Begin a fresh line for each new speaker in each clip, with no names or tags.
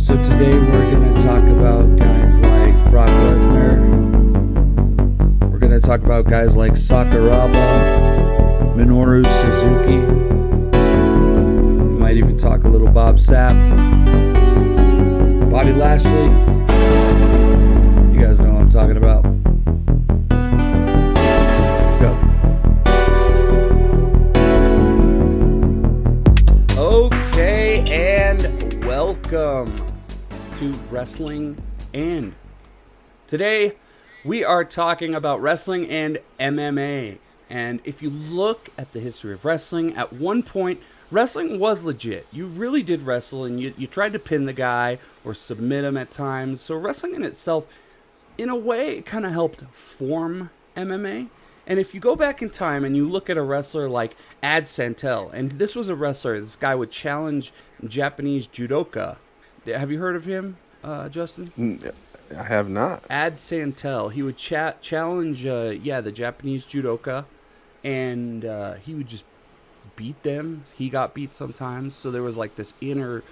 So today we're going to talk about guys like Brock Lesnar. We're going to talk about guys like Sakuraba, Minoru Suzuki. We might even talk a little Bob Sapp, Bobby Lashley. You guys know what I'm talking about. Let's go. Okay, and welcome to Wrestling and. Today, we are talking about wrestling and MMA. And if you look at the history of wrestling, at one point, wrestling was legit. You really did wrestle, and you tried to pin the guy or submit him at times. So wrestling in itself, in a way, it kind of helped form MMA. And if you go back in time and you look at a wrestler like Ad Santel, and this was a wrestler, this guy would challenge Japanese judoka. Have you heard of him, Justin?
I have not.
Ad Santel. He would challenge, the Japanese judoka, and he would just beat them. He got beat sometimes, so there was like this inner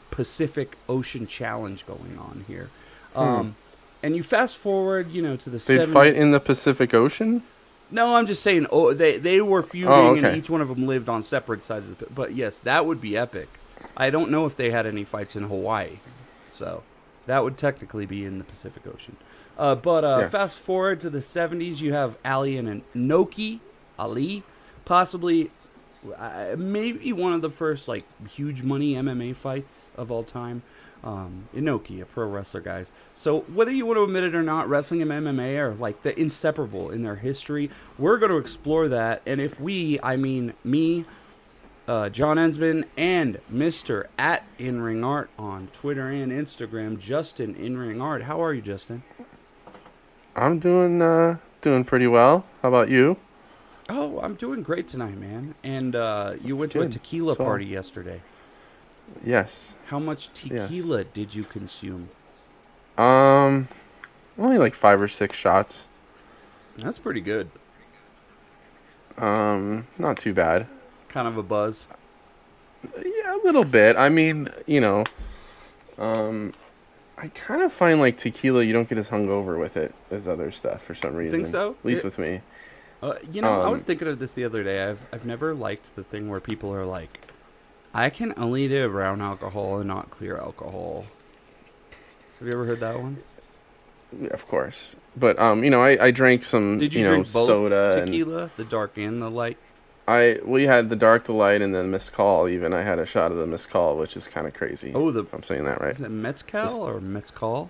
Pacific Ocean challenge going on here. And you fast forward, to the 70s.
They'd fight in the Pacific Ocean?
No, I'm just saying. Oh, they were feuding, and each one of them lived on separate sides. But yes, that would be epic. I don't know if they had any fights in Hawaii, so that would technically be in the Pacific Ocean. Yes. Fast forward to the 70s, you have Ali and Ali, possibly maybe one of the first like huge money MMA fights of all time. Inoki, a pro wrestler, guys. So whether you want to admit it or not, wrestling and MMA are like the inseparable in their history. We're going to explore that, and if we, I mean me, John Ensman, and Mr. at InRingArt on Twitter and Instagram, Justin InRingArt. How are you, Justin?
I'm doing pretty well. How about you?
Oh, I'm doing great tonight, man. And you went to a tequila party yesterday.
Yes.
How much tequila did you consume?
Only like 5 or 6 shots.
That's pretty good.
Not too bad.
Kind of a buzz.
Yeah, a little bit. I mean, I kind of find like tequila, you don't get as hungover with it as other stuff for some reason.
Think so?
At least with me.
I was thinking of this the other day. I've never liked the thing where people are like, I can only do brown alcohol and not clear alcohol. Have you ever heard that one?
Yeah, of course. But, I drank some,
Did you drink both
soda.
Tequila, the dark and the light?
We had the dark, the light, and then Mezcal even. I had a shot of the Mezcal, which is kind of crazy.
Oh,
if I'm saying that right.
Is it Mezcal or Mezcal?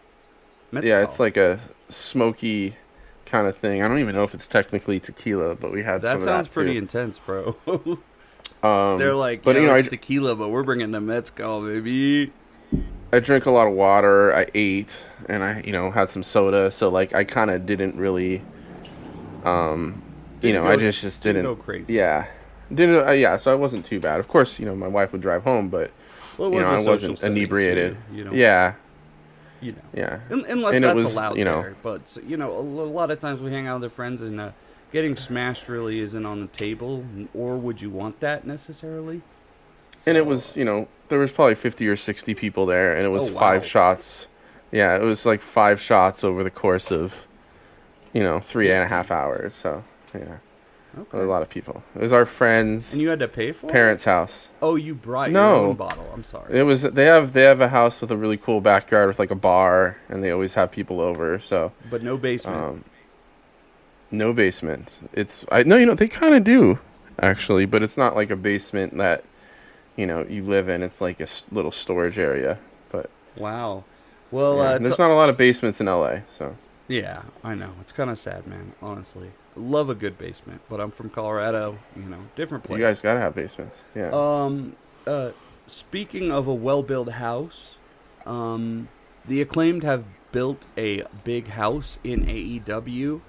Yeah, it's like a smoky kind of thing. I don't even know if it's technically tequila, but we had some of that. That sounds
pretty
too.
intense, bro. They're like, but it's tequila, but we're bringing the Mezcal, baby.
I drink a lot of water. I ate, and I, had some soda. So like, I kind of didn't really, I just didn't
go crazy.
Yeah, didn't. So I wasn't too bad. Of course, my wife would drive home, but I wasn't inebriated.
Too,
Yeah.
Yeah. Unless that's allowed there. But, a lot of times we hang out with our friends and getting smashed really isn't on the table. Or would you want that necessarily? So.
And it was, there was probably 50 or 60 people there, and it was 5 shots. Yeah, it was like 5 shots over the course of, 3.5 hours. So, yeah. Okay. A lot of people. It was our friends.
And you had to pay for
parents' house.
Oh, you brought your own bottle. I'm sorry.
It was they have a house with a really cool backyard with like a bar, and they always have people over. So,
but no basement.
No basement. They kind of do actually, but it's not like a basement that you live in. It's like a little storage area. But
wow. Well,
there's not a lot of basements in LA. So
yeah, I know. It's kind of sad, man. Honestly. Love a good basement, but I'm from Colorado, different place.
You guys gotta have basements, yeah.
Speaking of a well-built house, the Acclaimed have built a big house in AEW.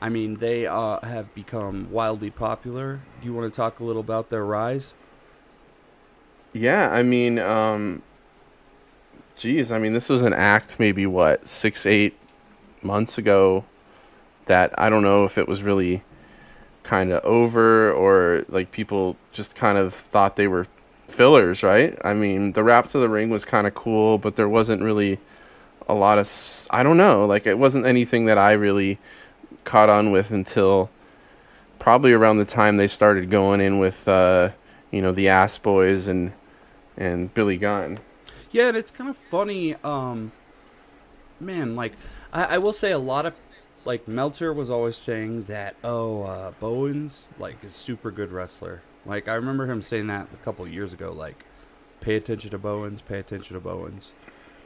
I mean, they have become wildly popular. Do you want to talk a little about their rise?
Yeah, I mean, this was an act maybe, 6-8 months ago that I don't know if it was really kind of over or like people just kind of thought they were fillers, right? I mean, the rap to the ring was kind of cool, but there wasn't really a lot of, I don't know, like it wasn't anything that I really caught on with until probably around the time they started going in with, the Ass Boys and Billy Gunn.
Yeah, and it's kind of funny, man, like, I will say a lot of, like, Meltzer was always saying that, Bowens, like, is super good wrestler. Like, I remember him saying that a couple of years ago, like, pay attention to Bowens, pay attention to Bowens.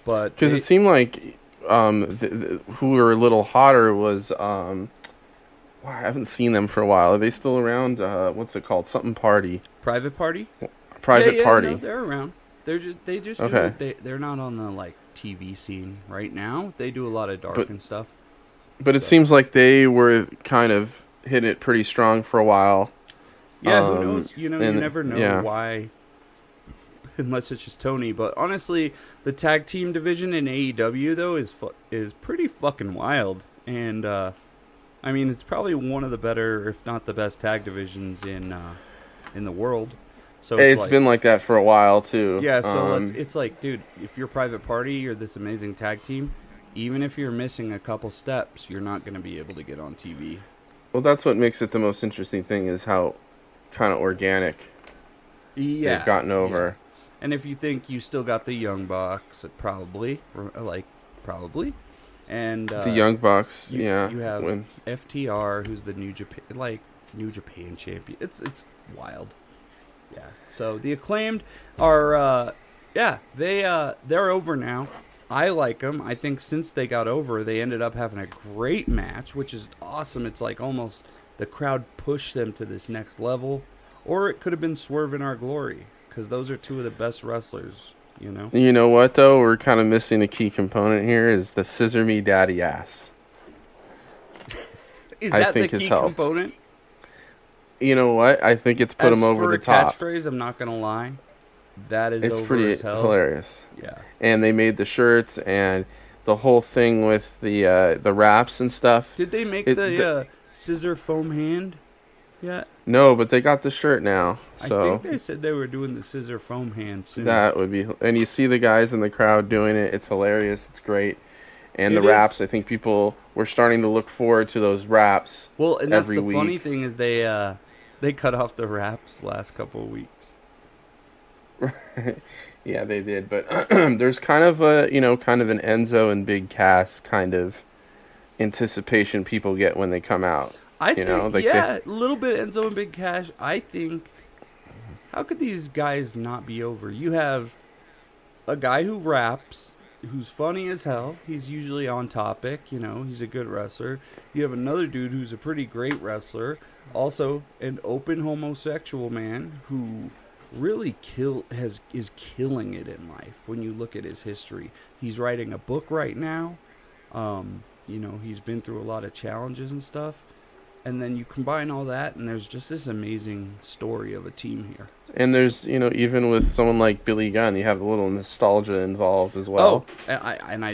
But
because it seemed like who were a little hotter was, I haven't seen them for a while. Are they still around? What's it called? Something Party.
Private Party?
Private Party. No,
they're around. They just
okay.
They're not on the, like, TV scene right now. They do a lot of dark and stuff.
But it seems like they were kind of hitting it pretty strong for a while.
Yeah, who knows? You never know why, unless it's just Tony. But honestly, the tag team division in AEW, though, is pretty fucking wild. And, I mean, it's probably one of the better, if not the best, tag divisions in the world. So it's
been like that for a while, too.
Yeah, so it's like, dude, if you're Private Party, you're this amazing tag team. Even if you're missing a couple steps, you're not going to be able to get on TV.
Well, that's what makes it the most interesting thing is how kind of organic they've gotten over.
Yeah. And if you think you still got the Young Bucks, probably. And
the Young Bucks,
you have FTR, who's the New Japan champion. It's wild. Yeah. So the Acclaimed are, they're over now. I like them. I think since they got over, they ended up having a great match, which is awesome. It's like almost the crowd pushed them to this next level. Or it could have been Swerve in Our Glory, because those are two of the best wrestlers, you know?
You know what, though? We're kind of missing a key component here is the Scissor Me Daddy Ass.
Is that the key component?
You know what? I think it's put them over the top.
For a catchphrase, I'm not going to lie. That is
over pretty
as hell.
Hilarious.
Yeah.
And they made the shirts and the whole thing with the wraps and stuff.
Did they make the scissor foam hand yet?
No, but they got the shirt now. So
I think they said they were doing the scissor foam hand soon.
That would be, and you see the guys in the crowd doing it. It's hilarious. It's great. And the wraps, I think people were starting to look forward to those wraps.
Well, and that's the
week.
Funny thing is they cut off the wraps last couple of weeks.
Yeah, they did, but there's kind of an Enzo and Big Cass kind of anticipation people get when they come out.
I think, a little bit Enzo and Big Cash. I think, how could these guys not be over? You have a guy who raps, who's funny as hell. He's usually on topic, he's a good wrestler. You have another dude who's a pretty great wrestler, also an open homosexual man who really is killing it in life when you look at his history. He's writing a book right now. He's been through a lot of challenges and stuff. And then you combine all that, and there's just this amazing story of a team here.
And there's, even with someone like Billy Gunn, you have a little nostalgia involved as well.
Oh, and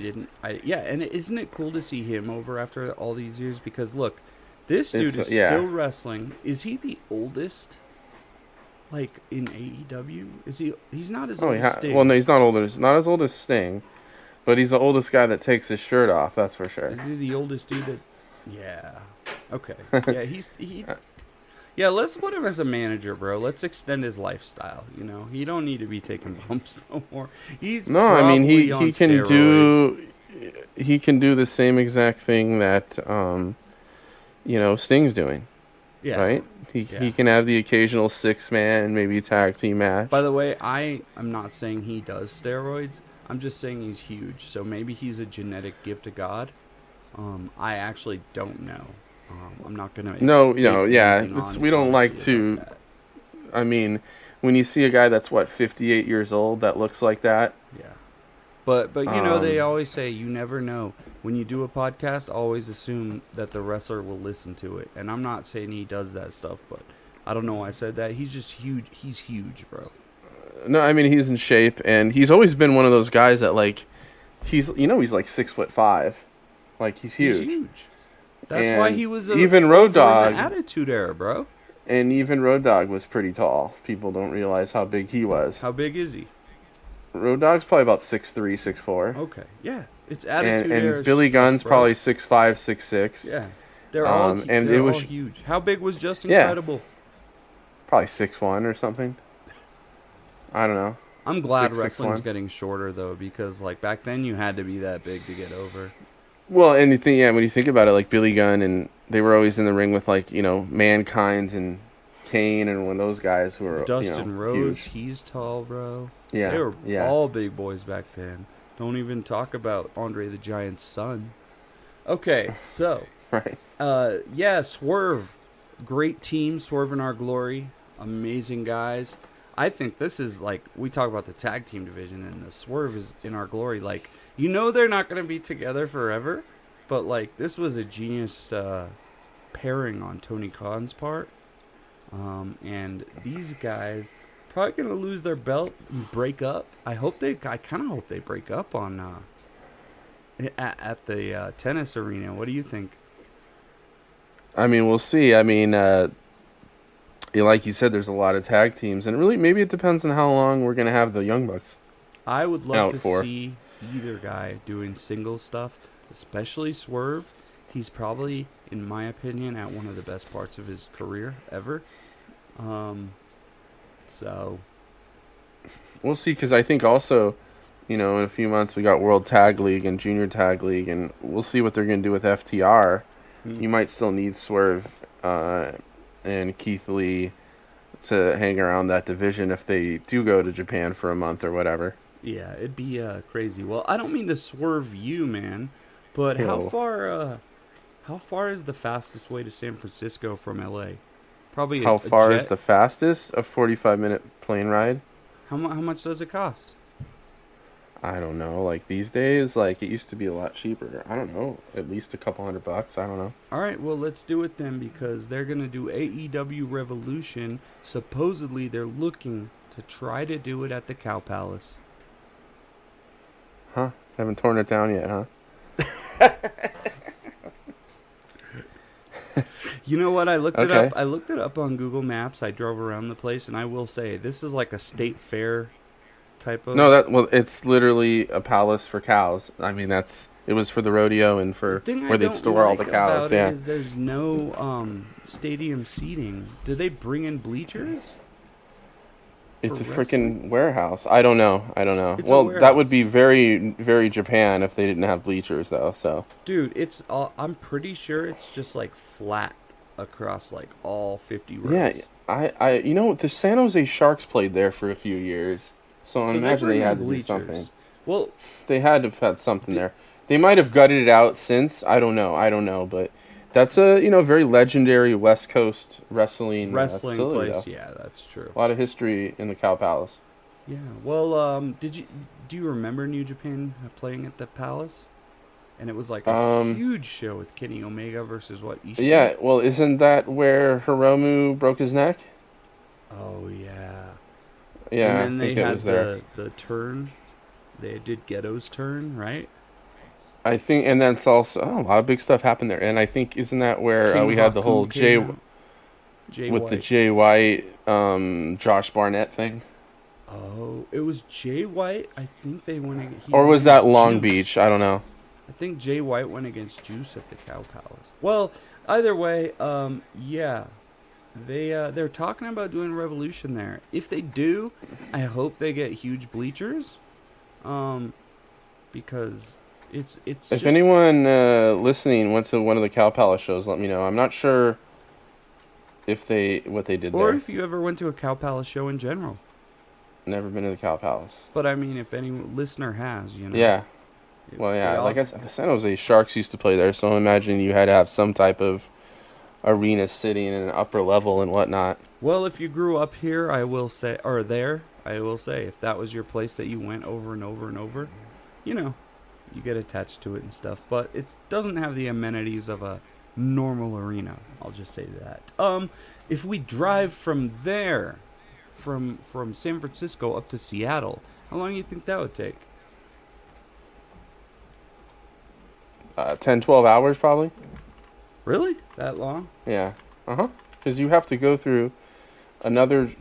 isn't it cool to see him over after all these years? Because, look, this dude is still wrestling. Is he the oldest, like, in AEW? He's not as old as Sting.
Well, no, he's not as old as Sting, but he's the oldest guy that takes his shirt off, that's for sure.
Is he the oldest dude that... Yeah. Okay. Yeah, let's put him as a manager, bro. Let's extend his lifestyle. He don't need to be taking bumps no more. He can
do the same exact thing that Sting's doing. Yeah. Right? He can have the occasional 6-man, maybe tag team match.
By the way, I'm not saying he does steroids. I'm just saying he's huge. So maybe he's a genetic gift of God. I actually don't know. I'm not going to...
No, we don't like to... I mean, when you see a guy that's, 58 years old that looks like that...
Yeah. But they always say you never know. When you do a podcast, always assume that the wrestler will listen to it. And I'm not saying he does that stuff, but I don't know why I said that. He's just huge. He's huge, bro.
No, I mean, he's in shape, and he's always been one of those guys that, he's 6'5". He's huge.
He's huge. That's why he was
even Road Dogg
in the Attitude Era, bro.
And even Road Dogg was pretty tall. People don't realize how big he was.
How big is he?
Road Dogg's probably about 6'3", 6'4".
Okay, yeah. It's attitude
and Billy Gunn's probably 6'5", 6'6".
Yeah. They're all huge. How big was Justin Credible?
Probably 6'1" or something. I don't know.
I'm glad wrestling's getting shorter, though, because like back then you had to be that big to get over.
Well, and when you think about it, like Billy Gunn, and they were always in the ring with like, Mankind and Kane and one of those guys who were
Dustin Rhodes,
huge.
He's tall, bro.
Yeah,
they were all big boys back then. Don't even talk about Andre the Giant's son. Okay, so
right.
Swerve, great team, Swerve in Our Glory, amazing guys. I think this is like, we talk about the tag team division, and the Swerve is in Our Glory. Like, they're not going to be together forever, but like this was a genius pairing on Tony Khan's part. And these guys probably going to lose their belt and break up. I kind of hope they break up on at the tennis arena. What do you think?
I mean, we'll see. I mean, like you said, there's a lot of tag teams, and really, maybe it depends on how long we're going to have the Young Bucks.
I would love to see either guy doing single stuff, especially Swerve. He's probably, in my opinion, at one of the best parts of his career ever. So
we'll see, because I think also, in a few months we got World Tag League and Junior Tag League, and we'll see what they're going to do with FTR. You might still need Swerve and Keith Lee to hang around that division if they do go to Japan for a month or whatever.
Yeah, it'd be crazy. Well, I don't mean to swerve you, man, but how far is the fastest way to San Francisco from LA? Probably
how far
jet?
Is the fastest? A 45-minute plane ride.
How much does it cost?
I don't know. Like these days, like it used to be a lot cheaper. I don't know. At least a couple $100. I don't know.
All right, well, let's do it then, because they're going to do AEW Revolution. Supposedly, they're looking to try to do it at the Cow Palace.
Huh? Haven't torn it down yet, huh?
You know what? I looked it up. I looked it up on Google Maps. I drove around the place, and I will say this is like a state fair type of.
No, it's literally a palace for cows. I mean, it was for the rodeo and for where they'd store all the cows. Yeah.
There's no stadium seating. Do they bring in bleachers?
It's a freaking warehouse. I don't know.
Well,
that would be very, very Japan if they didn't have bleachers, though. So,
dude, it's I'm pretty sure it's just like flat across like all 50 rows.
Yeah, the San Jose Sharks played there for a few years, so I imagine they had to do something.
Well,
they had to have had something there. They might have gutted it out since. I don't know, but. That's a very legendary West Coast wrestling facility,
place.
Though.
Yeah, that's true.
A lot of history in the Cow Palace.
Yeah. Well, do you remember New Japan playing at the Palace? And it was like a huge show with Kenny Omega versus Ishii?
Yeah. Well, isn't that where Hiromu broke his neck?
Oh yeah.
Yeah.
And then they had the turn. They did Ghetto's turn, right? I
think, and that's also a lot of big stuff happened there. And I think, isn't that where we had the whole Jay with White. The Jay White, Josh Barnett thing?
Oh, it was Jay White. I think they went.
Or was that Long Beach? I don't know.
I think Jay White went against Juice at the Cow Palace. Well, either way, yeah, they're talking about doing Revolution there. If they do, I hope they get huge bleachers, because. It's
if anyone listening went to one of the Cow Palace shows, let me know. I'm not sure what they did there.
Or if you ever went to a Cow Palace show in general.
Never been to the Cow Palace.
But I mean, if any listener has,
Yeah. Well, yeah. Like I said, the San Jose Sharks used to play there, so I imagine you had to have some type of arena sitting in an upper level and whatnot.
Well, if you grew up here, I will say, if that was your place that you went over and over and over, you get attached to it and stuff, but it doesn't have the amenities of a normal arena. I'll just say that. If we drive from there, from San Francisco up to Seattle, how long do you think that would take?
10, 12 hours probably.
Really? That long?
Yeah. Uh-huh. because you have to go through another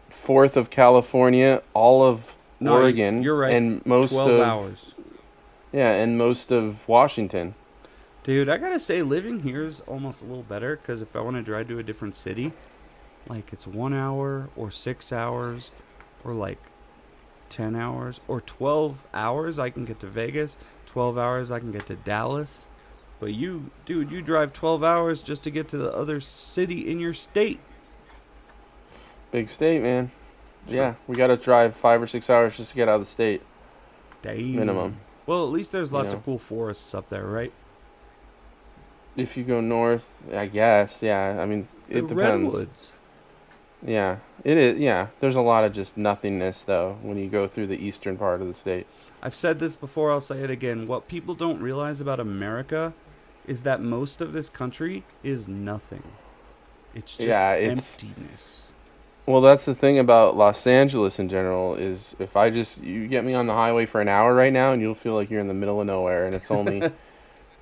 fourth of California, all of Oregon,
you're right.
and most
12
of
hours.
Yeah, and most of Washington.
Dude, I gotta say, living here is almost a little better because if I want to drive to a different city, like it's 1 hour or 6 hours or like 10 hours or 12 hours, I can get to Vegas. 12 hours, I can get to Dallas. But you drive 12 hours just to get to the other city in your state.
Big state, man.
Sure.
Yeah, we got to drive 5 or 6 hours just to get out of the state.
Damn.
Minimum.
Well, at least there's lots of cool forests up there, right?
If you go north, I guess, yeah. I mean, it depends.
Redwoods.
Yeah, it is. Yeah, there's a lot of just nothingness, though, when you go through the eastern part of the state.
I've said this before, I'll say it again. What people don't realize about America is that most of this country is nothing. It's just emptiness.
Well, that's the thing about Los Angeles in general is if you get me on the highway for an hour right now and you'll feel like you're in the middle of nowhere and it's only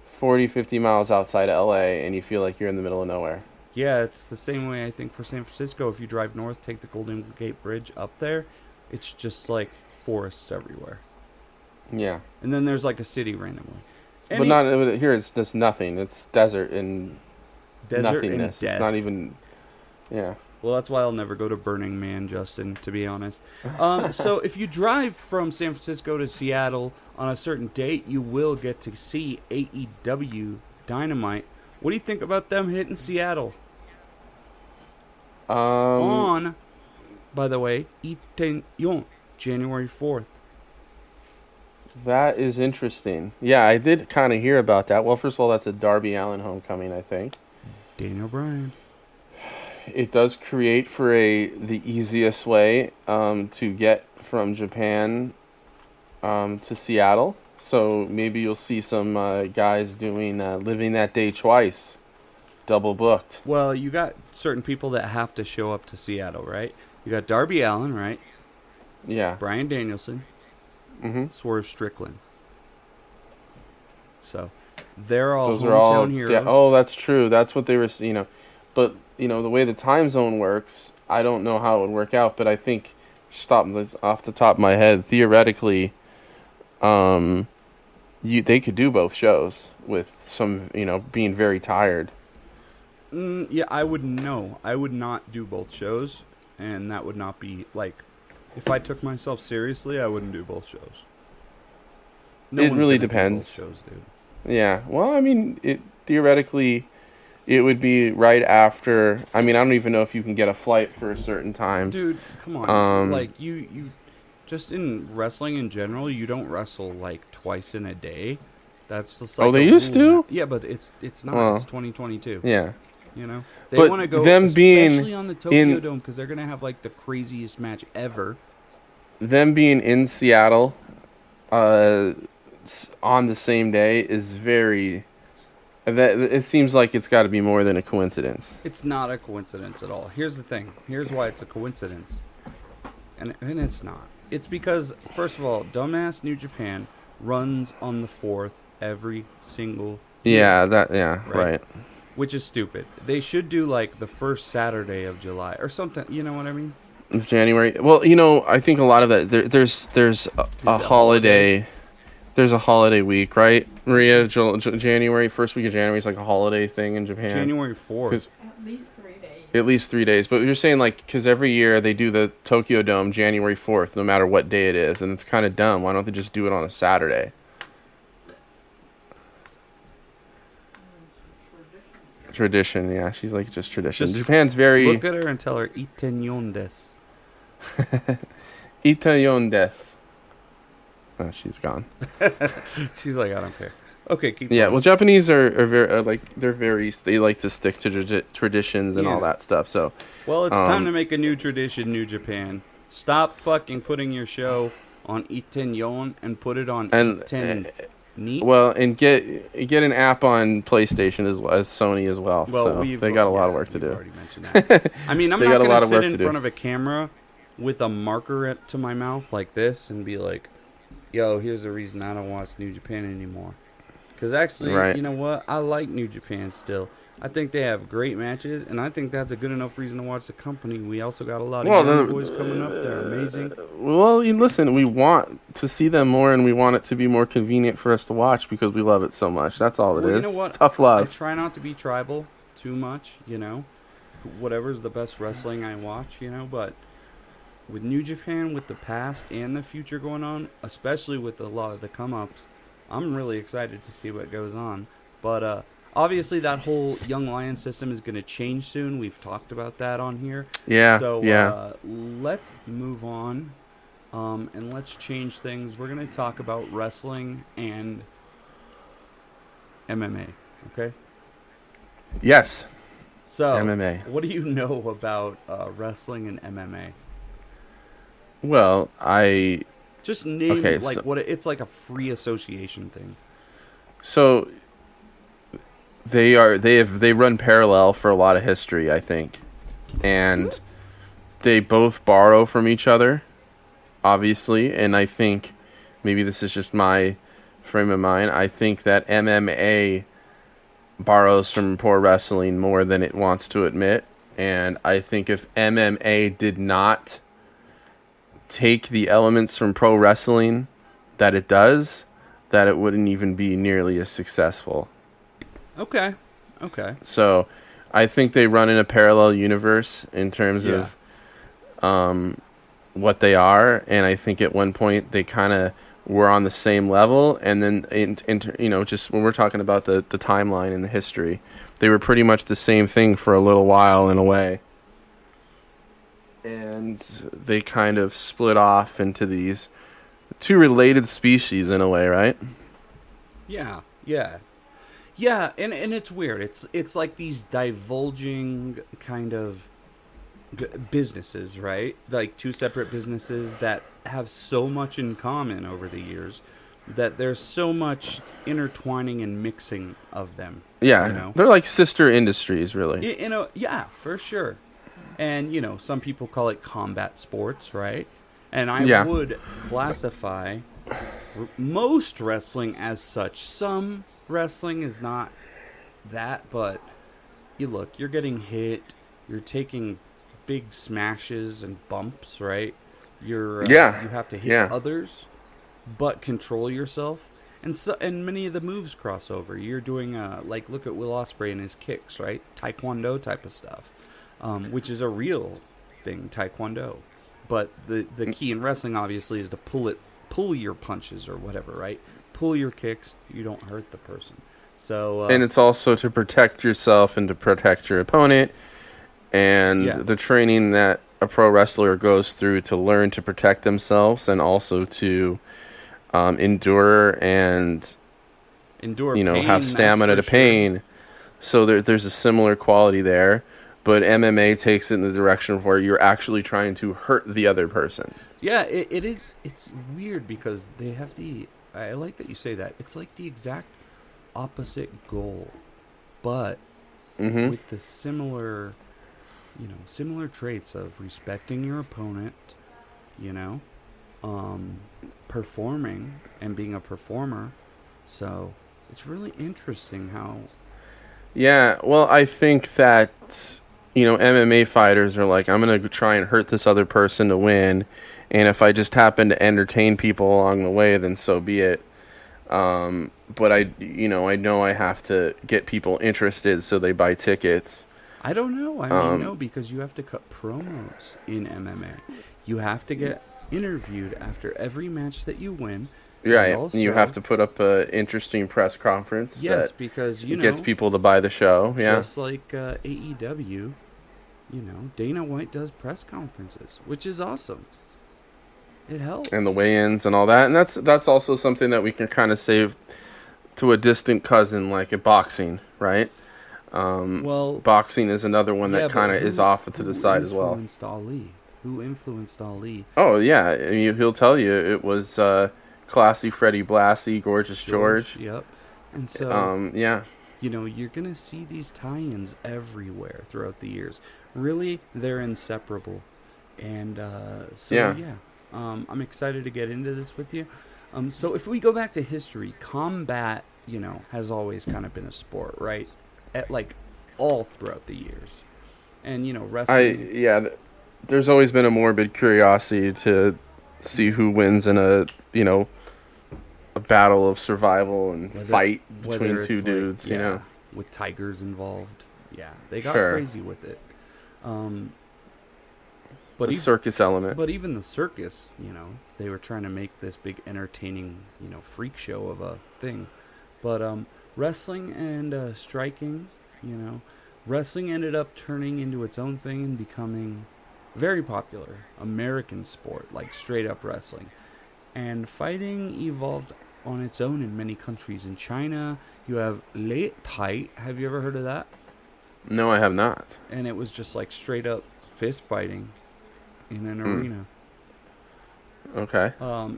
40, 50 miles outside of LA and you feel like you're in the middle of nowhere.
Yeah, it's the same way I think for San Francisco. If you drive north, take the Golden Gate Bridge up there, it's just like forests everywhere.
Yeah.
And then there's like a city randomly.
But not here, it's just nothing. It's desert and nothingness.
And
it's not even, yeah.
Well, that's why I'll never go to Burning Man, Justin, to be honest. So if you drive from San Francisco to Seattle on a certain date, you will get to see AEW Dynamite. What do you think about them hitting Seattle? On, by the way, Itaewon, January 4th.
That is interesting. Yeah, I did kind of hear about that. Well, first of all, that's a Darby Allin homecoming, I think.
Daniel Bryan.
It does create for the easiest way to get from Japan to Seattle. So maybe you'll see some guys doing Living That Day twice, double booked.
Well, you got certain people that have to show up to Seattle, right? You got Darby Allin, right?
Yeah.
Bryan Danielson.
Mm-hmm.
Swerve Strickland. So they're all
Those
hometown
are all
heroes.
Yeah, oh, that's true. That's what they were, But, the way the time zone works, I don't know how it would work out, but I think, off the top of my head, theoretically, they could do both shows with some, being very tired.
Yeah, I wouldn't know. I would not do both shows, and that would not be, if I took myself seriously, I wouldn't do both shows.
It really depends.
Both shows, dude.
Yeah, well, I mean, theoretically, it would be right after. I mean, I don't even know if you can get a flight for a certain time.
Dude, come on. You just in wrestling in general, you don't wrestle twice in a day. That's just
they used to?
Yeah, but it's not. It's 2022.
Yeah.
They want to go, especially on the Tokyo Dome, because they're gonna have the craziest match ever.
Them being in Seattle, on the same day is very. It seems like it's got to be more than a coincidence.
It's not a coincidence at all. Here's the thing. Here's why it's a coincidence, and it's not. It's because, first of all, dumbass New Japan runs on the 4th every single year.
Yeah, right.
Which is stupid. They should do the first Saturday of July or something. You know what I mean?
Of January. Well, I think a lot of that there's a holiday. There's a holiday week, right, Maria? January, first week of January is a holiday thing in Japan.
January 4th.
At least 3 days.
At least 3 days. But you're saying, because every year they do the Tokyo Dome January 4th, no matter what day it is, and it's kind of dumb. Why don't they just do it on a Saturday? Tradition, yeah. She's just tradition. Japan's very...
Look at her and tell her, Itaewon desu.
Itaewon desu. Oh, she's gone.
She's I don't care. Okay, keep
going.
Well,
Japanese are very, they like to stick to traditions and all that stuff, so...
Well, it's time to make a new tradition, New Japan. Stop fucking putting your show on Itaewon and put it on Iten.
Well, and get an app on PlayStation as Sony as well. So they got a lot of work to do.
Already mentioned that. I mean, I'm not going to sit in front of a camera with a marker to my mouth like this and be like, yo, here's the reason I don't watch New Japan anymore. Because actually, you know what? I like New Japan still. I think they have great matches, and I think that's a good enough reason to watch the company. We also got a lot of young boys coming up. They're amazing.
Well, listen, we want to see them more, and we want it to be more convenient for us to watch because we love it so much. That's all it is. You know what? Tough love.
I try not to be tribal too much, Whatever's the best wrestling I watch, but with New Japan, with the past and the future going on, especially with a lot of the come-ups, I'm really excited to see what goes on. But obviously, that whole Young Lion system is going to change soon. We've talked about that on here.
Yeah.
So let's move on, and let's change things. We're going to talk about wrestling and MMA. Okay.
Yes.
So
MMA.
What do you know about wrestling and MMA?
Well, I
just name what it's like a free association thing.
So they run parallel for a lot of history, I think. And they both borrow from each other, obviously, and I think maybe this is just my frame of mind. I think that MMA borrows from pro wrestling more than it wants to admit, and I think if MMA did not take the elements from pro wrestling that it does, that it wouldn't even be nearly as successful.
Okay.
So I think they run in a parallel universe in terms of what they are, and I think at one point they kind of were on the same level, and then just when we're talking about the timeline and the history, they were pretty much the same thing for a little while in a way. And they kind of split off into these two related species in a way, right?
Yeah, and it's weird. It's like these divulging kind of businesses, right? Like two separate businesses that have so much in common over the years that there's so much intertwining and mixing of them.
Yeah, they're like sister industries, really.
Yeah, for sure. And, some people call it combat sports, right? And I would classify most wrestling as such. Some wrestling is not that, but you're getting hit, you're taking big smashes and bumps, right? You have to hit others, but control yourself. And many of the moves cross over. You're doing, look at Will Ospreay and his kicks, right? Taekwondo type of stuff. Which is a real thing, Taekwondo. But the key in wrestling, obviously, is to pull your punches or whatever, right? Pull your kicks. You don't hurt the person. So
and it's also to protect yourself and to protect your opponent. And the training that a pro wrestler goes through to learn to protect themselves and also to endure pain, have stamina to pain. Sure. So there's a similar quality there. But MMA takes it in the direction where you're actually trying to hurt the other person.
Yeah, it is. It's weird because they have I like that you say that. It's like the exact opposite goal, but with the similar traits of respecting your opponent, performing and being a performer. So it's really interesting how.
Yeah, well, I think that. MMA fighters are like, I'm going to try and hurt this other person to win, and if I just happen to entertain people along the way, then so be it. But I know I have to get people interested so they buy tickets.
I don't know. No, because you have to cut promos in MMA. You have to get interviewed after every match that you win.
Right, and you have to put up an interesting press conference.
Yes, because
gets people to buy the show.
Just like AEW, Dana White does press conferences, which is awesome. It helps,
and the weigh-ins and all that, and that's also something that we can kind of save to a distant cousin, like at boxing, right? Boxing is another one that kind of is off to the side as well.
Who influenced Ali?
Oh yeah, he'll tell you it was. Classy Freddie Blassie, Gorgeous George.
Yep. And so,
you're
going to see these tie-ins everywhere throughout the years. Really, they're inseparable. And I'm excited to get into this with you. So if we go back to history, combat, has always kind of been a sport, right? At all throughout the years. And, wrestling...
there's always been a morbid curiosity to see who wins in a battle of survival and fight between two dudes,
with tigers involved. Yeah, they got crazy with it. But
the circus element.
But even the circus, they were trying to make this big entertaining, freak show of a thing. But wrestling and striking, wrestling ended up turning into its own thing and becoming very popular American sport, like straight up wrestling. And fighting evolved on its own in many countries. In China, you have Lei Tai. Have you ever heard of that?
No, I have not.
And it was just like straight up fist fighting in an arena.
Okay.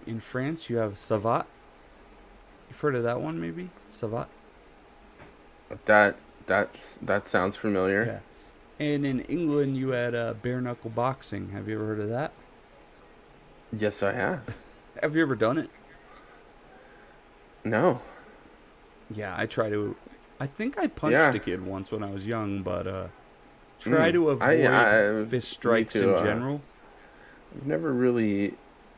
In France, you have Savate. You've heard of that one, maybe? Savate?
That sounds familiar.
Yeah. And in England, you had bare knuckle boxing. Have you ever heard of that?
Yes, I have.
Have you ever done it?
No.
Yeah, I think I punched a kid once when I was young, but try to avoid fist strikes in general.
I've never really...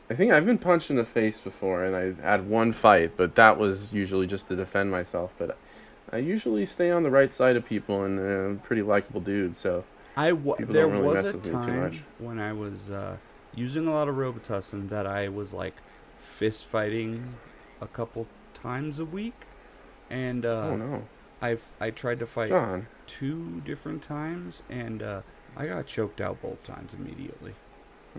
I think I've been punched in the face before, and I had one fight, but that was usually just to defend myself. But I usually stay on the right side of people, and I'm a pretty likable dude, so people
there
don't really
was
mess
a
with me too much.
time when I was using a lot of Robitussin that I was like fist fighting a couple times a week, and
oh no,
I tried to fight
John.
2 different times, and I got choked out both times immediately.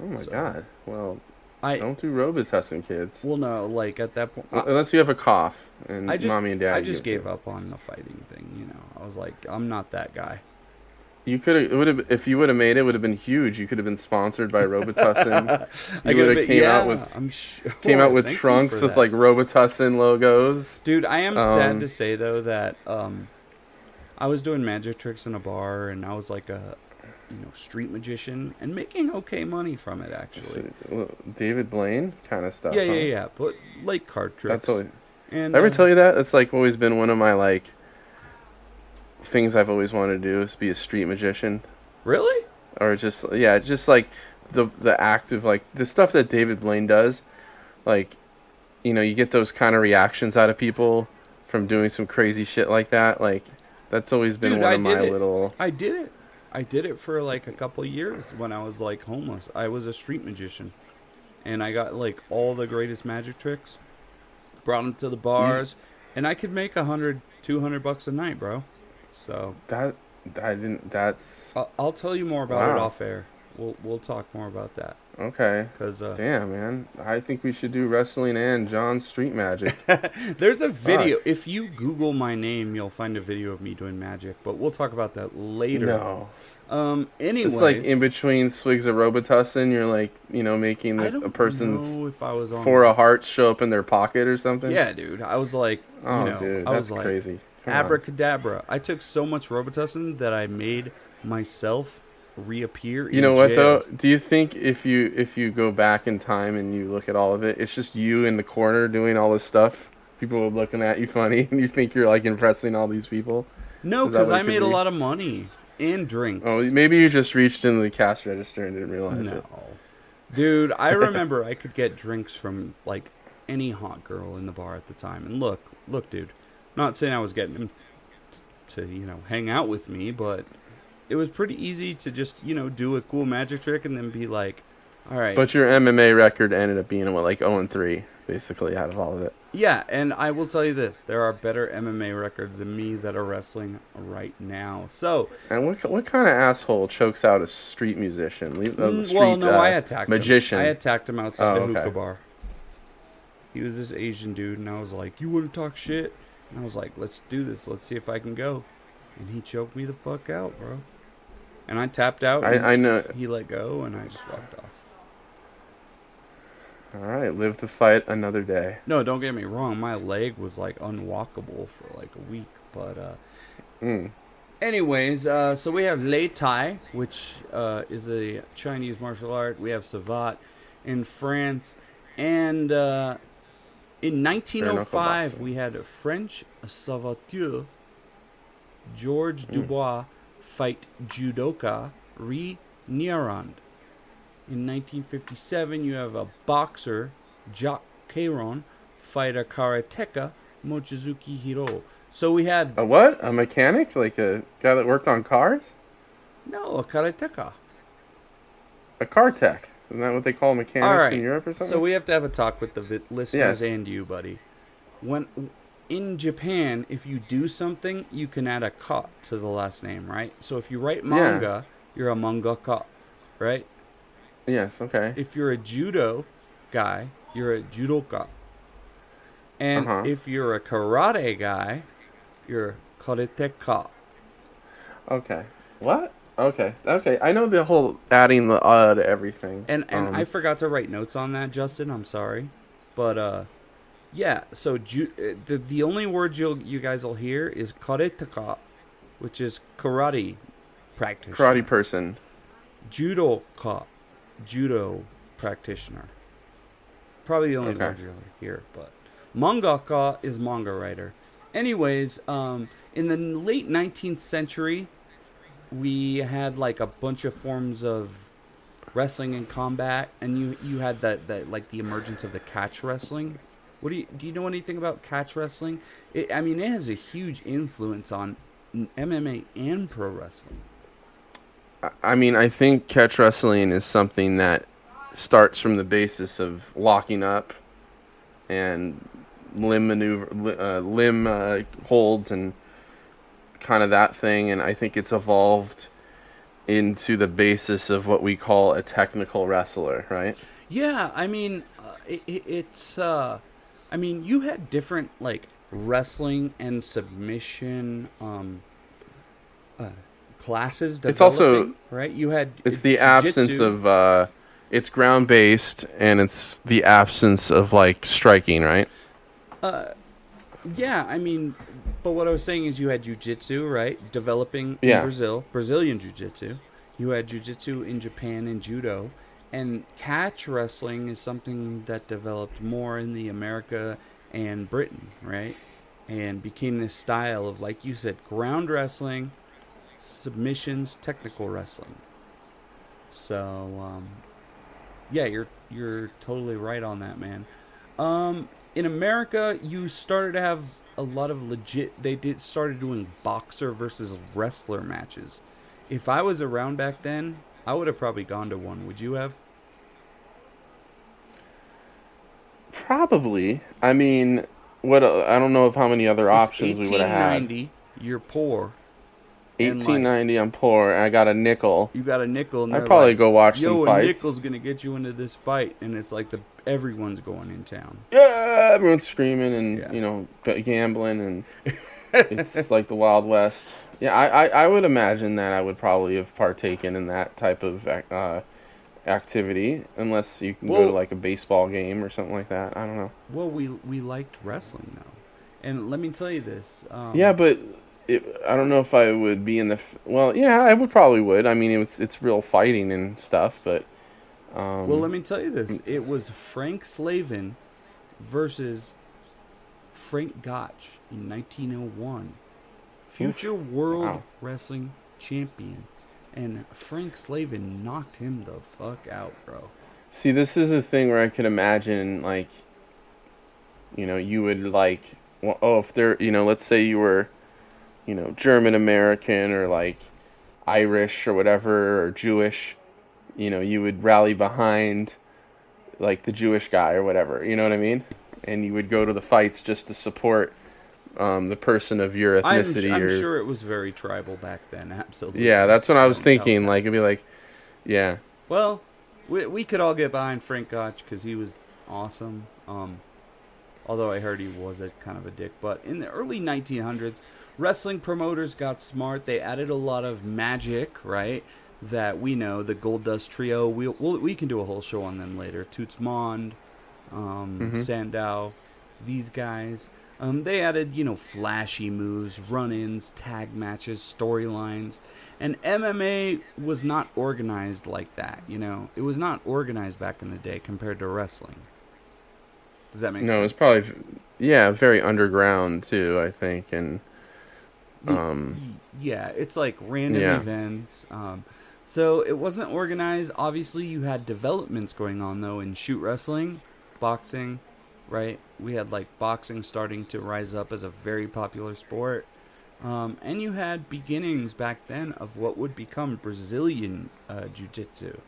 Oh my god! Well, don't do Robitussin, kids.
Well, no, like at that point,
unless you have a cough and mommy and dad.
I just gave up on the fighting thing. I was like, I'm not that guy.
You could have, if you would have made it, would have been huge. You could have been sponsored by Robitussin. You would have came out with trunks with like Robitussin logos.
Dude, I am sad to say though that I was doing magic tricks in a bar, and I was like a street magician and making okay money from it actually.
David Blaine kind of stuff.
Yeah. But like card tricks.
That's always. And did I ever tell you that? It's like always been one of my like things I've always wanted to do is be a street magician.
Really?
Or just like the act of like the stuff that David Blaine does, like you get those kind of reactions out of people from doing some crazy shit like that. Like that's always been one of my little.
I did it for like a couple of years when I was like homeless. I was a street magician, and I got like all the greatest magic tricks, brought them to the bars, and I could make $100-$200 a night, bro. So I'll tell you more about it off air. We'll talk more about that.
Okay.
'Cause
damn, man, I think we should do wrestling and John's street magic.
There's a video. If you Google my name, you'll find a video of me doing magic. But we'll talk about that later.
No.
Anyway,
it's like in between swigs of Robitussin, you're like making a person's for a heart show up in their pocket or something.
Yeah, dude. I was like,
dude, that's crazy. Come
abracadabra. I took so much Robitussin that I made myself reappear.
You know what though? Do you think if you go back in time and you look at all of it, it's just you in the corner doing all this stuff? People are looking at you funny, and you think you're like impressing all these people?
No, because I made a lot of money and drinks.
Oh, maybe you just reached into the cash register and didn't realize it.
Dude, I remember I could get drinks from like any hot girl in the bar at the time. And look, dude. Not saying I was getting them to hang out with me, but it was pretty easy to just do a cool magic trick and then be like, all right.
But your MMA record ended up being 0-3 basically out of all of it.
Yeah, and I will tell you this: there are better MMA records than me that are wrestling right now. So,
and what kind of asshole chokes out a street musician?
I attacked
magician.
him. I attacked him outside the hookah bar. He was this Asian dude, and I was like, "You want to talk shit?" And I was like, let's do this. Let's see if I can go. And he choked me the fuck out, bro. And I tapped out.
I know.
He let go, and I just walked off.
All right, live to fight another day.
No, don't get me wrong. My leg was like unwalkable for like a week. But anyways, so we have Lei Tai, which is a Chinese martial art. We have Savate in France. And in 1905, we had a French Savateur, Georges Dubois, fight judoka Ri Nirand. In 1957, you have a boxer, Jack Keiron, fight a karateka, Mochizuki Hiro. So we had...
A what? A mechanic? Like a guy that worked on cars?
No, a karateka.
A car tech. Isn't that what they call mechanics in Europe or something?
So we have to have a talk with the listeners and you, buddy. In Japan, if you do something, you can add a ka to the last name, right? So if you write manga, you're a mangaka, right?
Yes, okay.
If you're a judo guy, you're a judoka. And if you're a karate guy, you're karateka.
Okay. What? Okay. I know the whole adding the to everything.
And I forgot to write notes on that, Justin. I'm sorry. But, yeah. So the only words you guys will hear is karateka, which is karate practitioner.
Karate person.
Judoka, judo practitioner. Probably the only words you'll hear. But mangaka is manga writer. Anyways, in the late 19th century, we had like a bunch of forms of wrestling and combat, and you had that like the emergence of the catch wrestling. Do you know anything about catch wrestling? It has a huge influence on MMA and pro wrestling.
I think catch wrestling is something that starts from the basis of locking up and limb holds and kind of that thing, and I think it's evolved into the basis of what we call a technical wrestler, right?
Yeah, you had different like wrestling and submission classes developing,
it's also
right. You had
it's the absence of it's ground based, and it's the absence of like striking, right?
Yeah, but what I was saying is you had jiu-jitsu, right? Developing in Brazil, Brazilian jiu-jitsu. You had jiu-jitsu in Japan and judo. And catch wrestling is something that developed more in the America and Britain, right? And became this style of, like you said, ground wrestling, submissions, technical wrestling. So, yeah, you're totally right on that, man. In America, you started to have a lot of started doing boxer versus wrestler matches. If I was around back then, I would have probably gone to one. Would you have?
Probably. I don't know of how many other options we would have had.
1890, you're poor.
1890, I'm poor, and I got a nickel.
You got a nickel, and
I'd probably go watch some fights.
A nickel's gonna get you into this fight, and it's like everyone's going in town.
Yeah, everyone's screaming and gambling, and it's like the Wild West. Yeah, I would imagine that I would probably have partaken in that type of activity, unless you can go to like a baseball game or something like that. I don't know.
Well, we liked wrestling though, and let me tell you this.
Yeah, but I don't know if I would be in the. Well, yeah, I probably would. It's real fighting and stuff, but.
Well, let me tell you this. It was Frank Slavin versus Frank Gotch in 1901. Future World Wrestling Champion. And Frank Slavin knocked him the fuck out, bro.
See, this is a thing where I could imagine, like, you would, like, if there, let's say you were, German American or, like, Irish or whatever, or Jewish, you would rally behind, like, the Jewish guy or whatever, you know what I mean? And you would go to the fights just to support the person of your ethnicity.
I'm sure it was very tribal back then, absolutely.
Yeah, that's what I was thinking. Like, it'd be like, yeah.
Well, we could all get behind Frank Gotch because he was awesome. Although I heard he was a kind of a dick. But in the early 1900s, wrestling promoters got smart. They added a lot of magic, right? That we know, the Gold Dust Trio. We can do a whole show on them later. Toots Mond, Sandow, these guys. They added, flashy moves, run-ins, tag matches, storylines. And MMA was not organized like that, It was not organized back in the day compared to wrestling. Does that make sense?
No, it's probably, very underground, too, I think. And
Yeah, it's like random events. So it wasn't organized. Obviously, you had developments going on, though, in shoot wrestling, boxing, right? We had, like, boxing starting to rise up as a very popular sport. And you had beginnings back then of what would become Brazilian jiu-jitsu.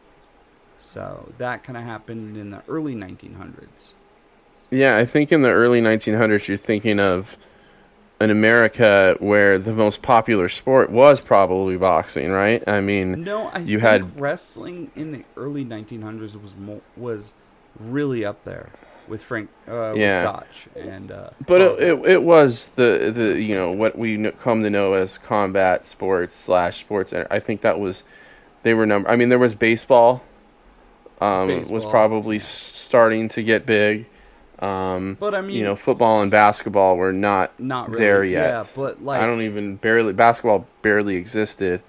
So that kind of happened in the early 1900s.
Yeah, I think in the early 1900s, you're thinking of an America where the most popular sport was probably boxing, right? I mean,
no, I think wrestling in the early 1900s was really up there with with Gotch and.
But it was the what we come to know as combat sports/sports. I think that was they were I mean, there was baseball. Was probably starting to get big.
But I mean,
football and basketball were not really there yet.
Yeah, but like
basketball barely existed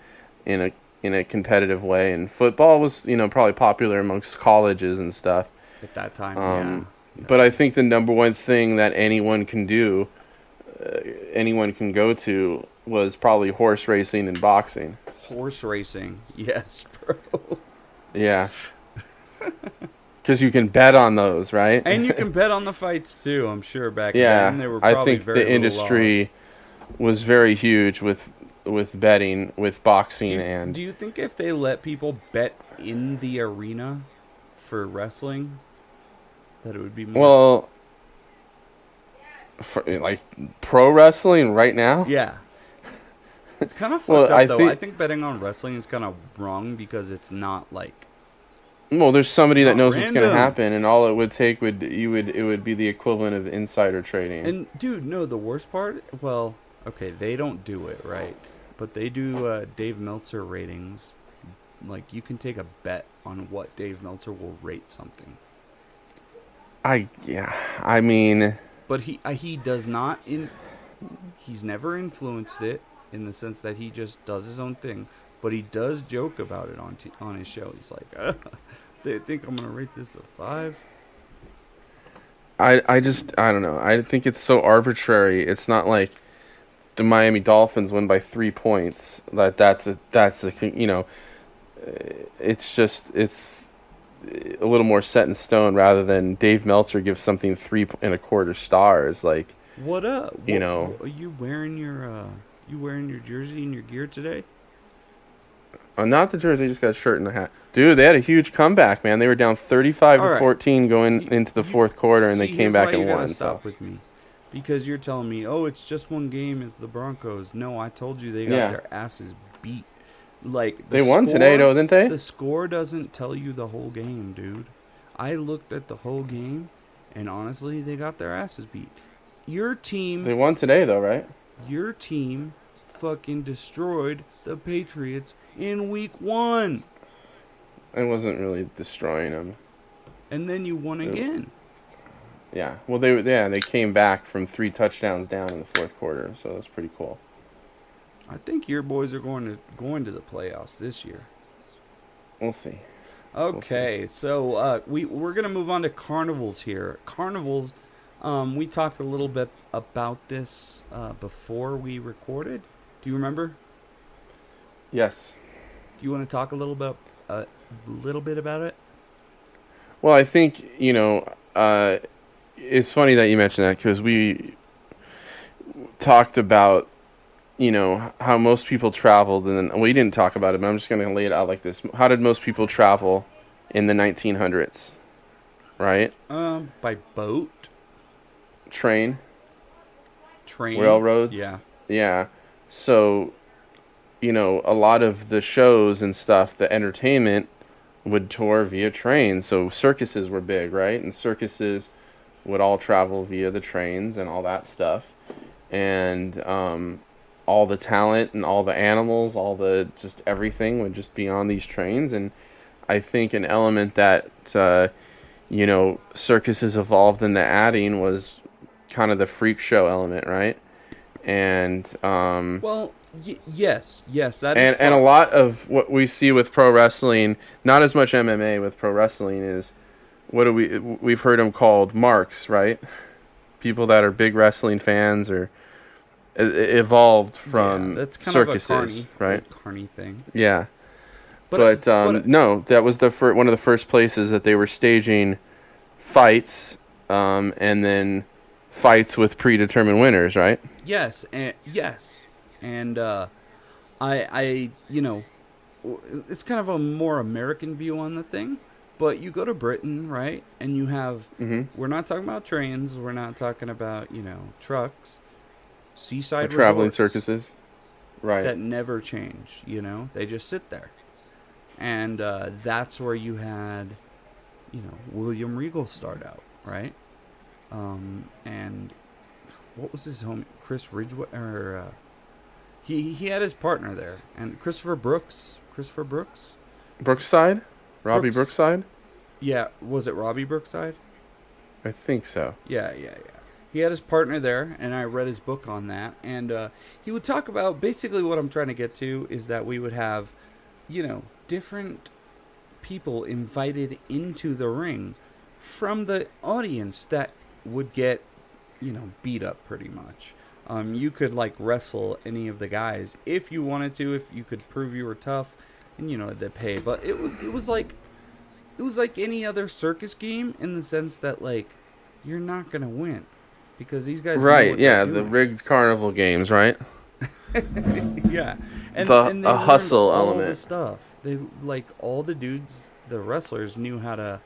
in a competitive way, and football was probably popular amongst colleges and stuff
at that time.
But I think the number one thing that anyone can do, anyone can go to, was probably horse racing and boxing.
Horse racing, yes, bro.
Yeah. Because you can bet on those, right?
And you can bet on the fights too. I'm sure back then they were probably
I think
very
the industry was very huge with betting, with boxing.
Do you think if they let people bet in the arena for wrestling, that it would be more?
Well, for, like pro wrestling right now?
Yeah. It's kind of fucked up though. I think betting on wrestling is kind of wrong because it's not like.
Well, there's somebody that knows what's going to happen, and all it would take would be the equivalent of insider trading.
And dude, no, the worst part. Well, okay, they don't do it right, but they do Dave Meltzer ratings. Like you can take a bet on what Dave Meltzer will rate something.
I mean,
but he does not he's never influenced it in the sense that he just does his own thing, but he does joke about it on his show. He's like. They think I'm gonna rate this a 5.
I don't know. I think it's so arbitrary. It's not like the Miami Dolphins win by 3 points. That's a it's a little more set in stone rather than Dave Meltzer gives something 3.25 stars. Like
what up?
Are
you wearing your jersey and your gear today?
Not the jersey, just got a shirt and a hat. Dude, they had a huge comeback, man. They were down 35-14 going into the fourth quarter, and they came back and won.
Stop with me, because you're telling me, oh, it's just one game. It's the Broncos. No, I told you they got their asses beat. Like
they won today, though, didn't they?
The score doesn't tell you the whole game, dude. I looked at the whole game, and honestly, they got their asses beat. Your team.
They won today, though, right?
Your team fucking destroyed the Patriots in week 1.
It wasn't really destroying them.
And then you won again.
Yeah. Well, they came back from 3 touchdowns down in the fourth quarter, so that's pretty cool.
I think your boys are going to the playoffs this year.
We'll see.
Okay, so we're gonna move on to carnivals here. Carnivals, we talked a little bit about this before we recorded. Do you remember?
Yes.
Do you want to talk a little bit about it?
Well, I think it's funny that you mentioned that because we talked about how most people traveled, and then we didn't talk about it, but I'm just going to lay it out like this. How did most people travel in the 1900s? Right?
By boat,
train,
railroads.
Yeah. So, a lot of the shows and stuff, the entertainment would tour via train. So circuses were big, right? And circuses would all travel via the trains and all that stuff. And all the talent and all the animals, just everything would just be on these trains. And I think an element that, circuses evolved into adding was kind of the freak show element, right? And
yes, that is.
And a lot of what we see with pro wrestling, not as much MMA with pro wrestling, is we've heard them called marks, right? People that are big wrestling fans or evolved from
that's kind
circuses,
of a carny,
right?
Carny thing.
Yeah. But no, that was one of the first places that they were staging fights, and then fights with predetermined winners, right?
Yes, and I it's kind of a more American view on the thing. But you go to Britain, right, and you have.
Mm-hmm.
We're not talking about trains. We're not talking about trucks, seaside
Traveling
resorts
circuses, right?
that never change. They just sit there, and that's where you had, William Regal start out, right? And what was his home? Chris Ridgway, or he had his partner there, and Christopher Brooks.
Brookside, Robbie Brookside.
Yeah, was it Robbie Brookside?
I think so.
Yeah. He had his partner there, and I read his book on that. And he would talk about, basically what I'm trying to get to is that we would have, different people invited into the ring from the audience that would get, beat up pretty much. You could, wrestle any of the guys if you wanted to, if you could prove you were tough, and, they pay. But it was like any other circus game in the sense that, you're not going to win. Because these guys
right, yeah, the rigged carnival games, right?
Yeah. And they
a hustle
all
element.
the stuff. They, all the dudes, the wrestlers, knew how to,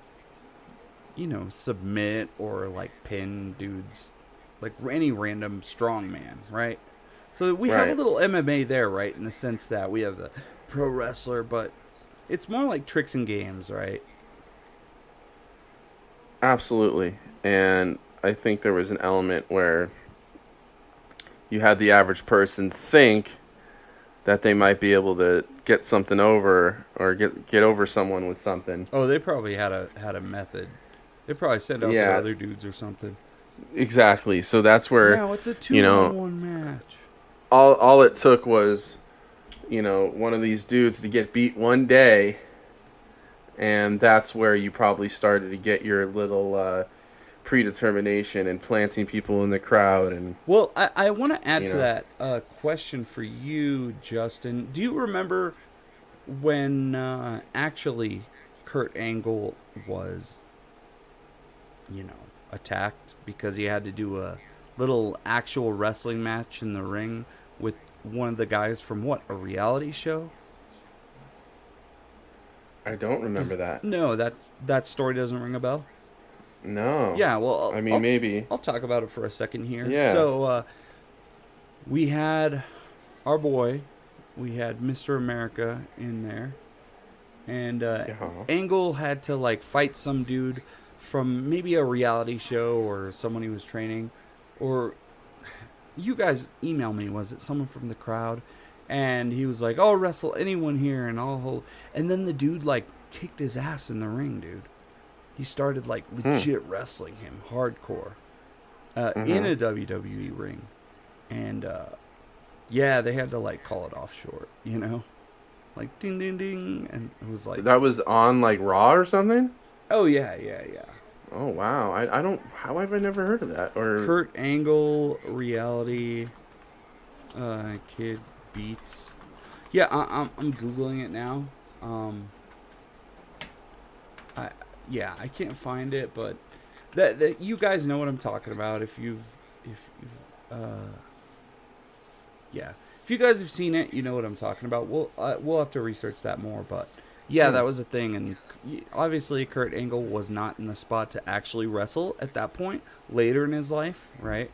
submit or, pin dudes. Like any random strongman, right? So we have a little MMA there, right? In the sense that we have the pro wrestler, but it's more like tricks and games, right?
Absolutely. And I think there was an element where you had the average person think that they might be able to get something over or get over someone with something.
Oh, they probably had a method. They probably sent out their other dudes or something.
Exactly. So that's where
now it's a 2-on-1 match.
All it took was, one of these dudes to get beat one day, and that's where you probably started to get your little predetermination and planting people in the crowd. And
well, I want to add to that question for you, Justin. Do you remember when actually Kurt Angle was, attacked because he had to do a little actual wrestling match in the ring with one of the guys from a reality show?
I don't remember that.
No, that story doesn't ring a bell?
No.
Yeah, well,
maybe.
I'll talk about it for a second here.
Yeah.
So, we had our boy, we had Mr. America in there, and Angle had to, fight some dude from maybe a reality show or someone he was training, or you guys email me, was it someone from the crowd? And he was like, I'll wrestle anyone here and I'll hold. And then the dude kicked his ass in the ring, dude. He started legit wrestling him hardcore in a WWE ring. And they had to call it off short, ding ding ding, and it was
that was on Raw or something?
Oh yeah.
Oh wow. I don't, how have I never heard of that? Or
Kurt Angle reality kid beats. Yeah, I'm googling it now. I can't find it, but that you guys know what I'm talking about. If you guys have seen it, you know what I'm talking about. We'll have to research that more, but yeah, that was a thing, and obviously Kurt Angle was not in the spot to actually wrestle at that point. Later in his life, right?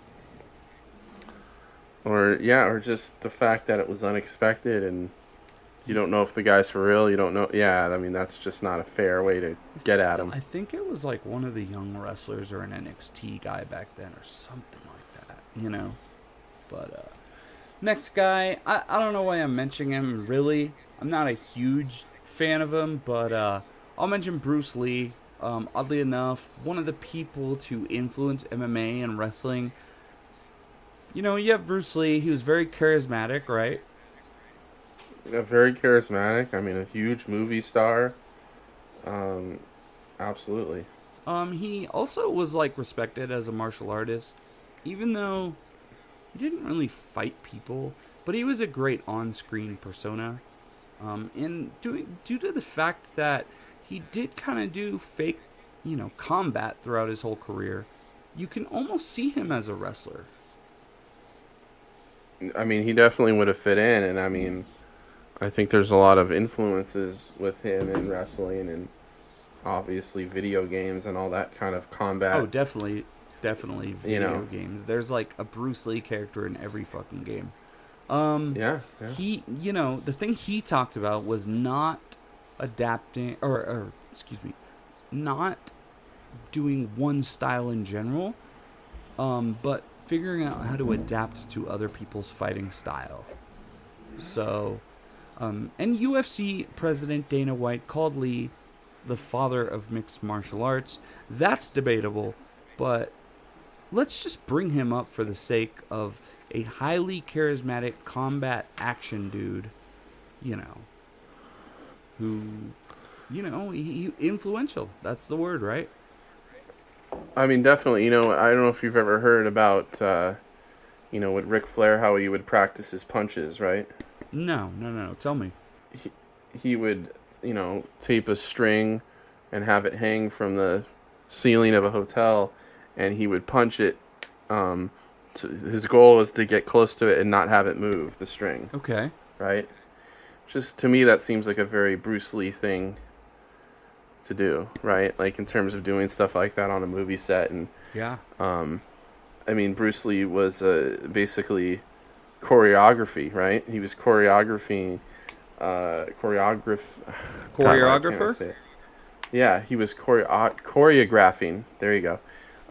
Or just the fact that it was unexpected and you don't know if the guy's for real. You don't know. Yeah, I mean, that's just not a fair way to get at him.
I think it was one of the young wrestlers or an NXT guy back then or something like that, But next guy, I don't know why I'm mentioning him, really. I'm not a huge fan of him, but I'll mention Bruce Lee. Oddly enough, one of the people to influence MMA and wrestling. You have Bruce Lee. He was very charismatic, right?
Yeah, very charismatic. I mean, a huge movie star. Absolutely.
He also was respected as a martial artist, even though he didn't really fight people, but he was a great on-screen persona. And due to the fact that he did kind of do fake, combat throughout his whole career, you can almost see him as a wrestler.
I mean, he definitely would have fit in, and I mean, I think there's a lot of influences with him in wrestling and obviously video games and all that kind of combat.
Oh, definitely video games. There's like a Bruce Lee character in every fucking game.
Yeah.
He, the thing he talked about was not adapting, or excuse me, not doing one style in general, but figuring out how to adapt to other people's fighting style. So, and UFC President Dana White called Lee the father of mixed martial arts. That's debatable, but let's just bring him up for the sake of a highly charismatic combat action dude, who, he influential. That's the word, right?
I mean, definitely. I don't know if you've ever heard about, with Ric Flair, how he would practice his punches, right?
No. Tell me.
He would, tape a string and have it hang from the ceiling of a hotel, and he would punch it. His goal was to get close to it and not have it move, the string.
Okay.
Right? Just, to me, that seems like a very Bruce Lee thing to do, right? Like, in terms of doing stuff like that on a movie set. And
yeah.
I mean, Bruce Lee was basically choreography, right? He was choreographer? Yeah, he was choreographing. There you go.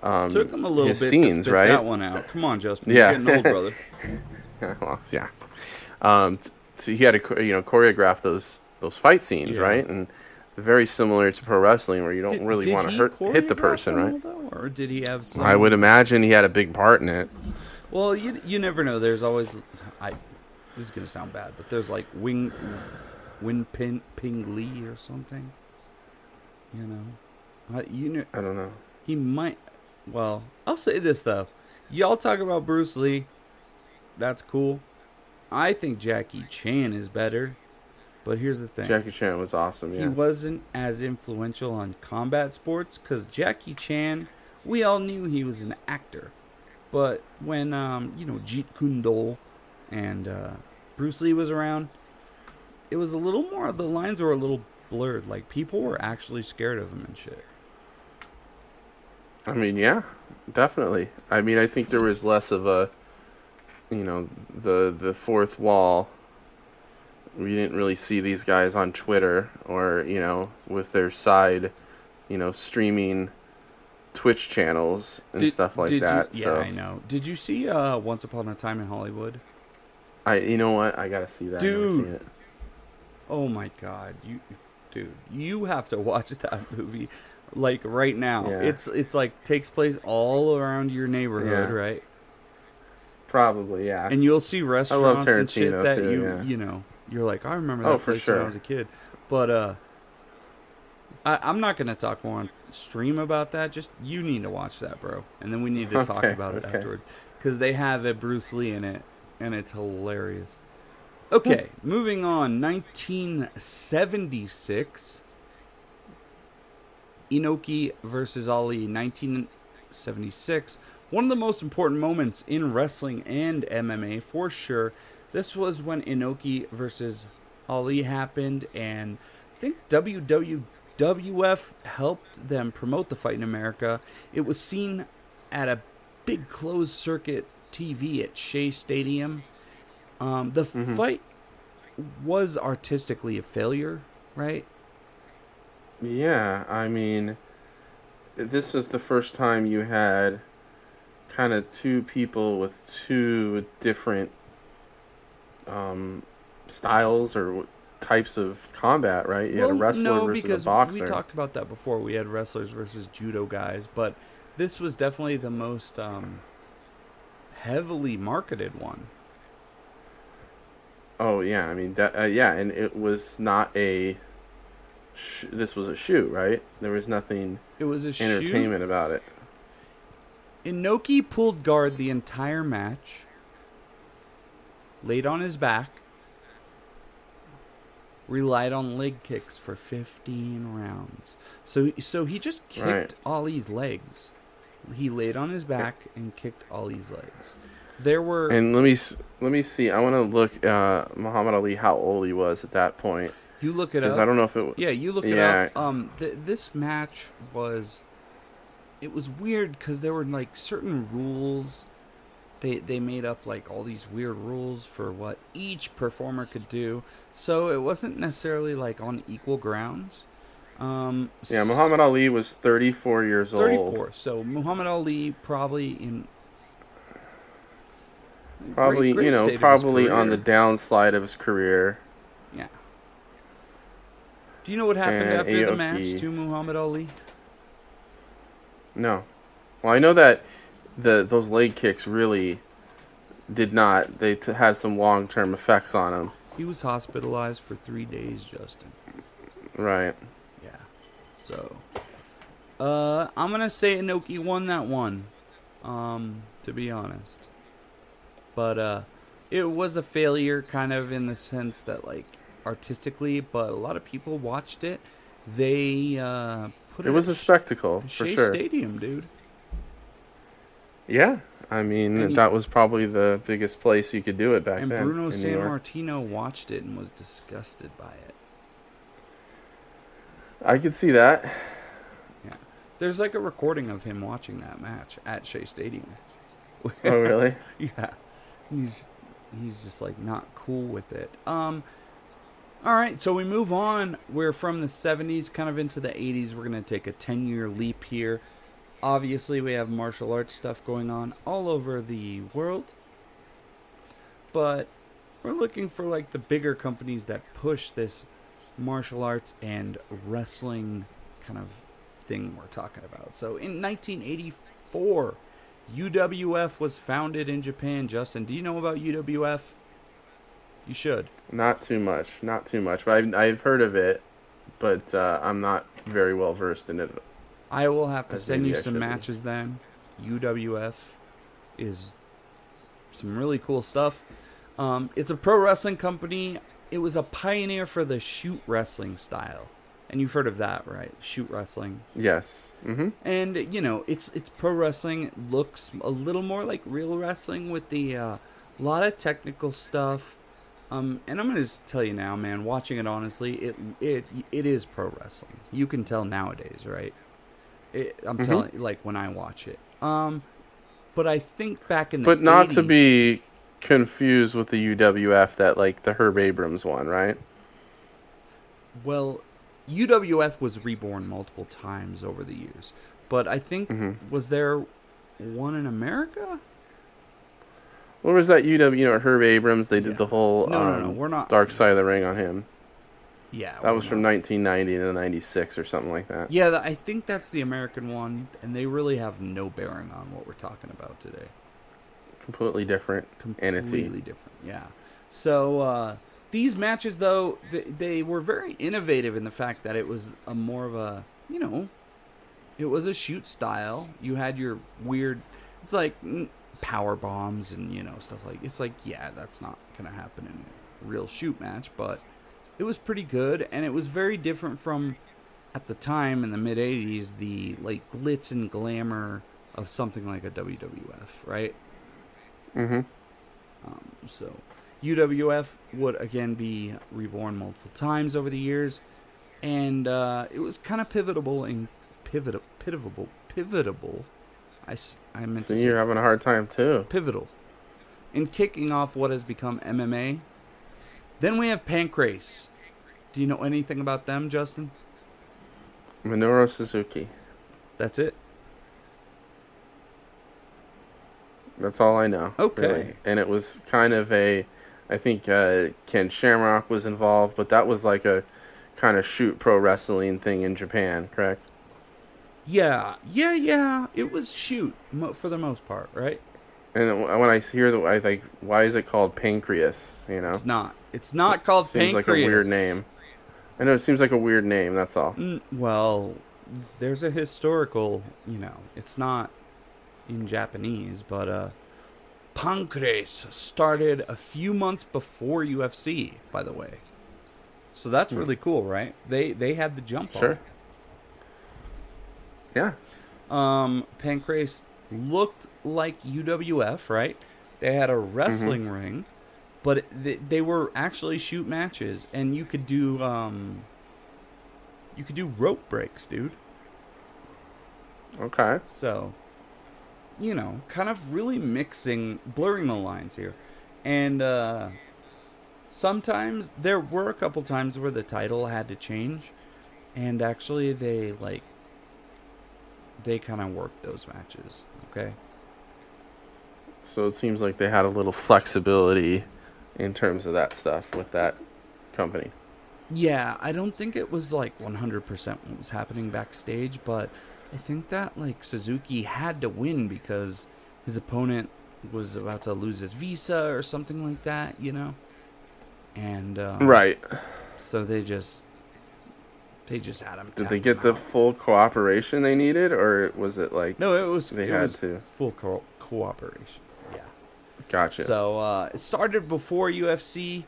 Took him a little bit
scenes,
to spit
right?
that one out. Come on, Justin.
Yeah.
You're getting old, brother.
Well, yeah. So he had to, choreograph those fight scenes, right? And very similar to pro wrestling, where you don't really want to hit the person, right?
Or did he have some...
I would imagine he had a big part in it.
Well, you never know. There's always... This is going to sound bad, but there's like Win Ping Lee or something.
I don't know.
He might... Well, I'll say this, though. Y'all talk about Bruce Lee. That's cool. I think Jackie Chan is better. But here's the thing.
Jackie Chan was awesome, yeah.
He wasn't as influential on combat sports because Jackie Chan, we all knew he was an actor. But when, Jeet Kune Do and Bruce Lee was around, it was a little more, the lines were a little blurred. Like, people were actually scared of him and shit.
I mean, yeah, definitely. I mean, I think there was less of a, the fourth wall. We didn't really see these guys on Twitter or, with their side, streaming Twitch channels and stuff like that.
Yeah, I know. Did you see Once Upon a Time in Hollywood?
You know what? I gotta see that.
Dude. Oh my God. You have to watch that movie. Like right now. Yeah. It's like takes place all around your neighborhood, right?
Probably, yeah.
And you'll see restaurants and shit that you're like, I remember that place when I was a kid. But I'm not gonna talk more on stream about that. Just you need to watch that, bro. And then we need to talk about it afterwards. Because they have a Bruce Lee in it, and it's hilarious. Okay, moving on. 1976. Inoki versus Ali, 1976. One of the most important moments in wrestling and MMA, for sure. This was when Inoki versus Ali happened, and I think WWF helped them promote the fight in America. It was seen at a big closed circuit TV at Shea Stadium. The fight was artistically a failure, right?
Yeah, I mean, this is the first time you had kind of two people with two different styles or types of combat, right? You had a wrestler versus a boxer.
We talked about that before. We had wrestlers versus judo guys, but this was definitely the most heavily marketed one.
Oh yeah, I mean and it was not a. This was a shoot, right? There was nothing.
It was a
entertainment about it.
Inoki pulled guard the entire match. laid on his back, relied on leg kicks for 15 rounds. So he just kicked Ali's legs. He laid on his back and kicked Ali's legs. There were...
And let me see. I want to look Muhammad Ali, how old he was at that point.
You look it up.
Because I don't know if it...
Yeah, you look it up. This match was... It was weird because there were, like, certain rules. They made up, like, all these weird rules for what each performer could do. So it wasn't necessarily, like, on equal grounds.
Muhammad Ali was 34 years old.
34. So Muhammad Ali probably in...
Probably, great probably on the downslide of his career.
Yeah. Do you know what happened after the match to Muhammad Ali?
No. Well, I know that those leg kicks really did not. They had some long-term effects on him.
He was hospitalized for 3 days, Justin.
Right.
Yeah. So, I'm going to say Inoki won that one, to be honest. But it was a failure kind of in the sense that, like, artistically, but a lot of people watched it. They put it
was a spectacle, for
Shea
sure.
Stadium, dude.
Yeah. I mean, that was probably the biggest place you could do it back then.
And Bruno Sammartino watched it and was disgusted by it.
I could see that.
Yeah. There's like a recording of him watching that match at Shea Stadium.
Oh, really?
Yeah. He's just like not cool with it. All right, so we move on. We're from the 70s kind of into the 80s. We're going to take a 10-year leap here. Obviously, we have martial arts stuff going on all over the world. But we're looking for like the bigger companies that push this martial arts and wrestling kind of thing we're talking about. So in 1984, UWF was founded in Japan. Justin, do you know about UWF? You should.
Not too much. But I've heard of it, but I'm not very well versed in it.
I will have to send you some matches then. UWF is some really cool stuff. It's a pro wrestling company. It was a pioneer for the shoot wrestling style. And you've heard of that, right? Shoot wrestling.
Yes. Mm-hmm.
And, it's pro wrestling. It looks a little more like real wrestling with the lot of technical stuff. And I'm going to just tell you now, man, watching it honestly, it is pro wrestling. You can tell nowadays, right? I'm telling you, like, when I watch it. But I think back in the 80s...
But not to be confused with the UWF, that, like, the Herb Abrams one, right?
Well, UWF was reborn multiple times over the years. But I think, was there one in America?
What was that UW, Herb Abrams? They did the whole
no, we're not.
Dark Side of the Ring on him.
Yeah.
That was from 1990 to 96 or something like that.
Yeah, I think that's the American one, and they really have no bearing on what we're talking about today.
Completely different entity.
Completely different, yeah. So, these matches, though, they were very innovative in the fact that it was a more of a, it was a shoot style. You had your weird, it's like power bombs and, stuff like, it's like, yeah, that's not going to happen in a real shoot match, but it was pretty good, and it was very different from, at the time, in the mid-'80s, the, like, glitz and glamour of something like a WWF, right?
Mm-hmm.
So, UWF would, again, be reborn multiple times over the years, and it was kind of pivotal. I meant to say...
You're having a hard time, too.
Pivotal. In kicking off what has become MMA. Then we have Pancrase. Do you know anything about them, Justin?
Minoru Suzuki.
That's it?
That's all I know.
Okay.
Really. And it was kind of I think Ken Shamrock was involved, but that was like a kind of shoot pro wrestling thing in Japan, correct?
Yeah. It was shoot for the most part, right?
And when I hear I think, why is it called Pancreas?
It's not. It's not called Pancreas.
Seems like a weird name. I know it seems like a weird name, that's all.
Well, there's a historical, it's not in Japanese, but Pancrase started a few months before UFC, by the way. So that's really cool, right? They had the jump on.
Sure. Yeah.
Pancrase looked like UWF, right? They had a wrestling ring, but they were actually shoot matches, and you could do rope breaks, dude.
Okay.
So, kind of really blurring the lines here. And sometimes there were a couple times where the title had to change, and actually they kind of worked those matches, okay?
So it seems like they had a little flexibility in terms of that stuff with that company.
Yeah, I don't think it was like 100% what was happening backstage, but I think that like Suzuki had to win because his opponent was about to lose his visa or something like that, And
right.
So they just had him.
Did they get the full cooperation they needed, or was it like
no? It was
full
cooperation. Yeah.
Gotcha.
So it started before UFC.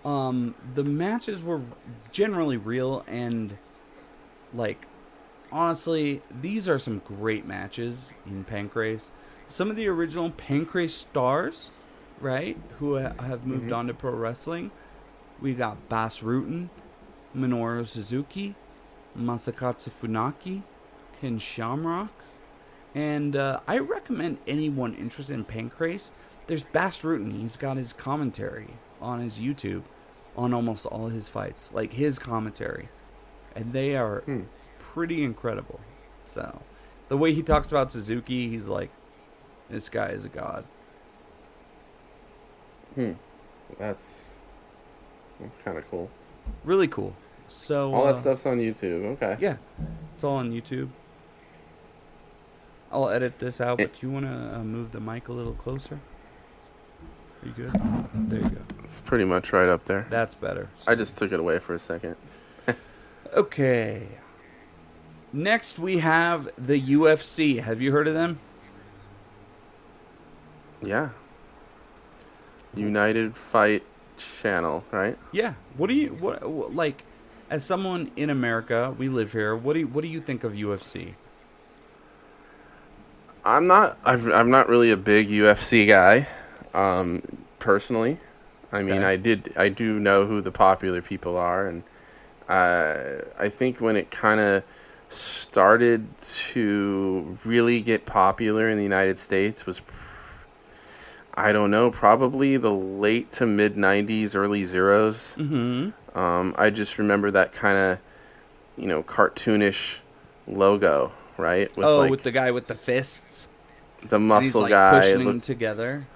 The matches were generally real, and like honestly, these are some great matches in Pancrase. Some of the original Pancrase stars, right, who have moved on to pro wrestling. We got Bas Rutten, Minoru Suzuki, Masakatsu Funaki, Ken Shamrock, and I recommend anyone interested in Pancrase. There's Bas Rutten. He's got his commentary on his YouTube on almost all his fights, like his commentary, and they are pretty incredible. So the way he talks about Suzuki, he's like, this guy is a god.
That's kind of cool.
Really cool. So
all that stuff's on YouTube. Okay.
Yeah, it's all on YouTube. I'll edit this out, but do you want to move the mic a little closer? Are you good? There you go.
It's pretty much right up there.
That's better.
I just took it away for a second.
Okay. Next, we have the UFC. Have you heard of them?
Yeah. United Fight Channel, right?
Yeah. What like, as someone in America, we live here. What do you think of UFC?
I'm not really a big UFC guy, personally. I mean,
Okay.
I do know who the popular people are, and I think when it kind of started to really get popular in the United States was, I don't know, probably the late to mid 90s, early zeros. I just remember that kind of, cartoonish logo, right?
With the guy with the fists,
the muscle
and he's, like,
guy
pushing them together.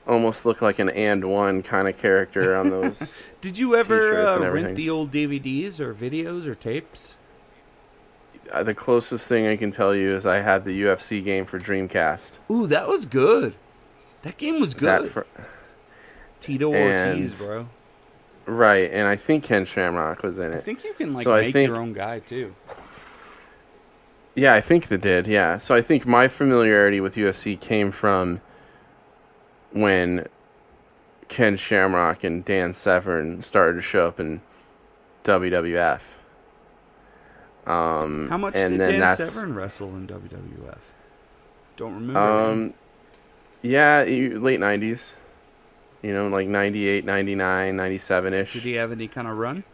Almost looked like an And One kind of character on those.
Did you ever
t-shirts
rent the old DVDs or videos or tapes?
The closest thing I can tell you is I had the UFC game for Dreamcast.
Ooh, that was good. That game was good. Tito Ortiz, bro.
Right, and I think Ken Shamrock was in it.
I think you can make your own guy too.
Yeah, I think they did. Yeah, so I think my familiarity with UFC came from when Ken Shamrock and Dan Severn started to show up in WWF.
How much did Dan Severn wrestle in WWF? Don't remember.
Yeah, late 90s. Like 98, 99, 97-ish.
Did he have any kind of run?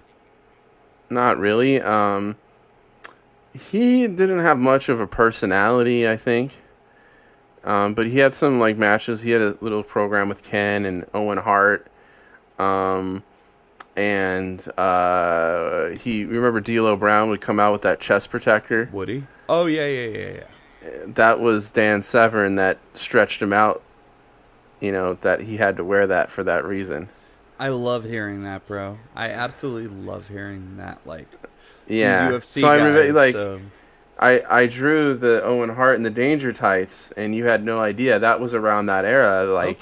Not really. He didn't have much of a personality, I think. But he had some matches. He had a little program with Ken and Owen Hart. Remember D'Lo Brown would come out with that chest protector.
Would he? Oh yeah.
That was Dan Severn that stretched him out. That he had to wear that for that reason.
I love hearing that, bro. I absolutely love hearing that.
Yeah.
UFC
so
guys,
I drew the Owen Hart and the Danger Tights, and you had no idea that was around that era,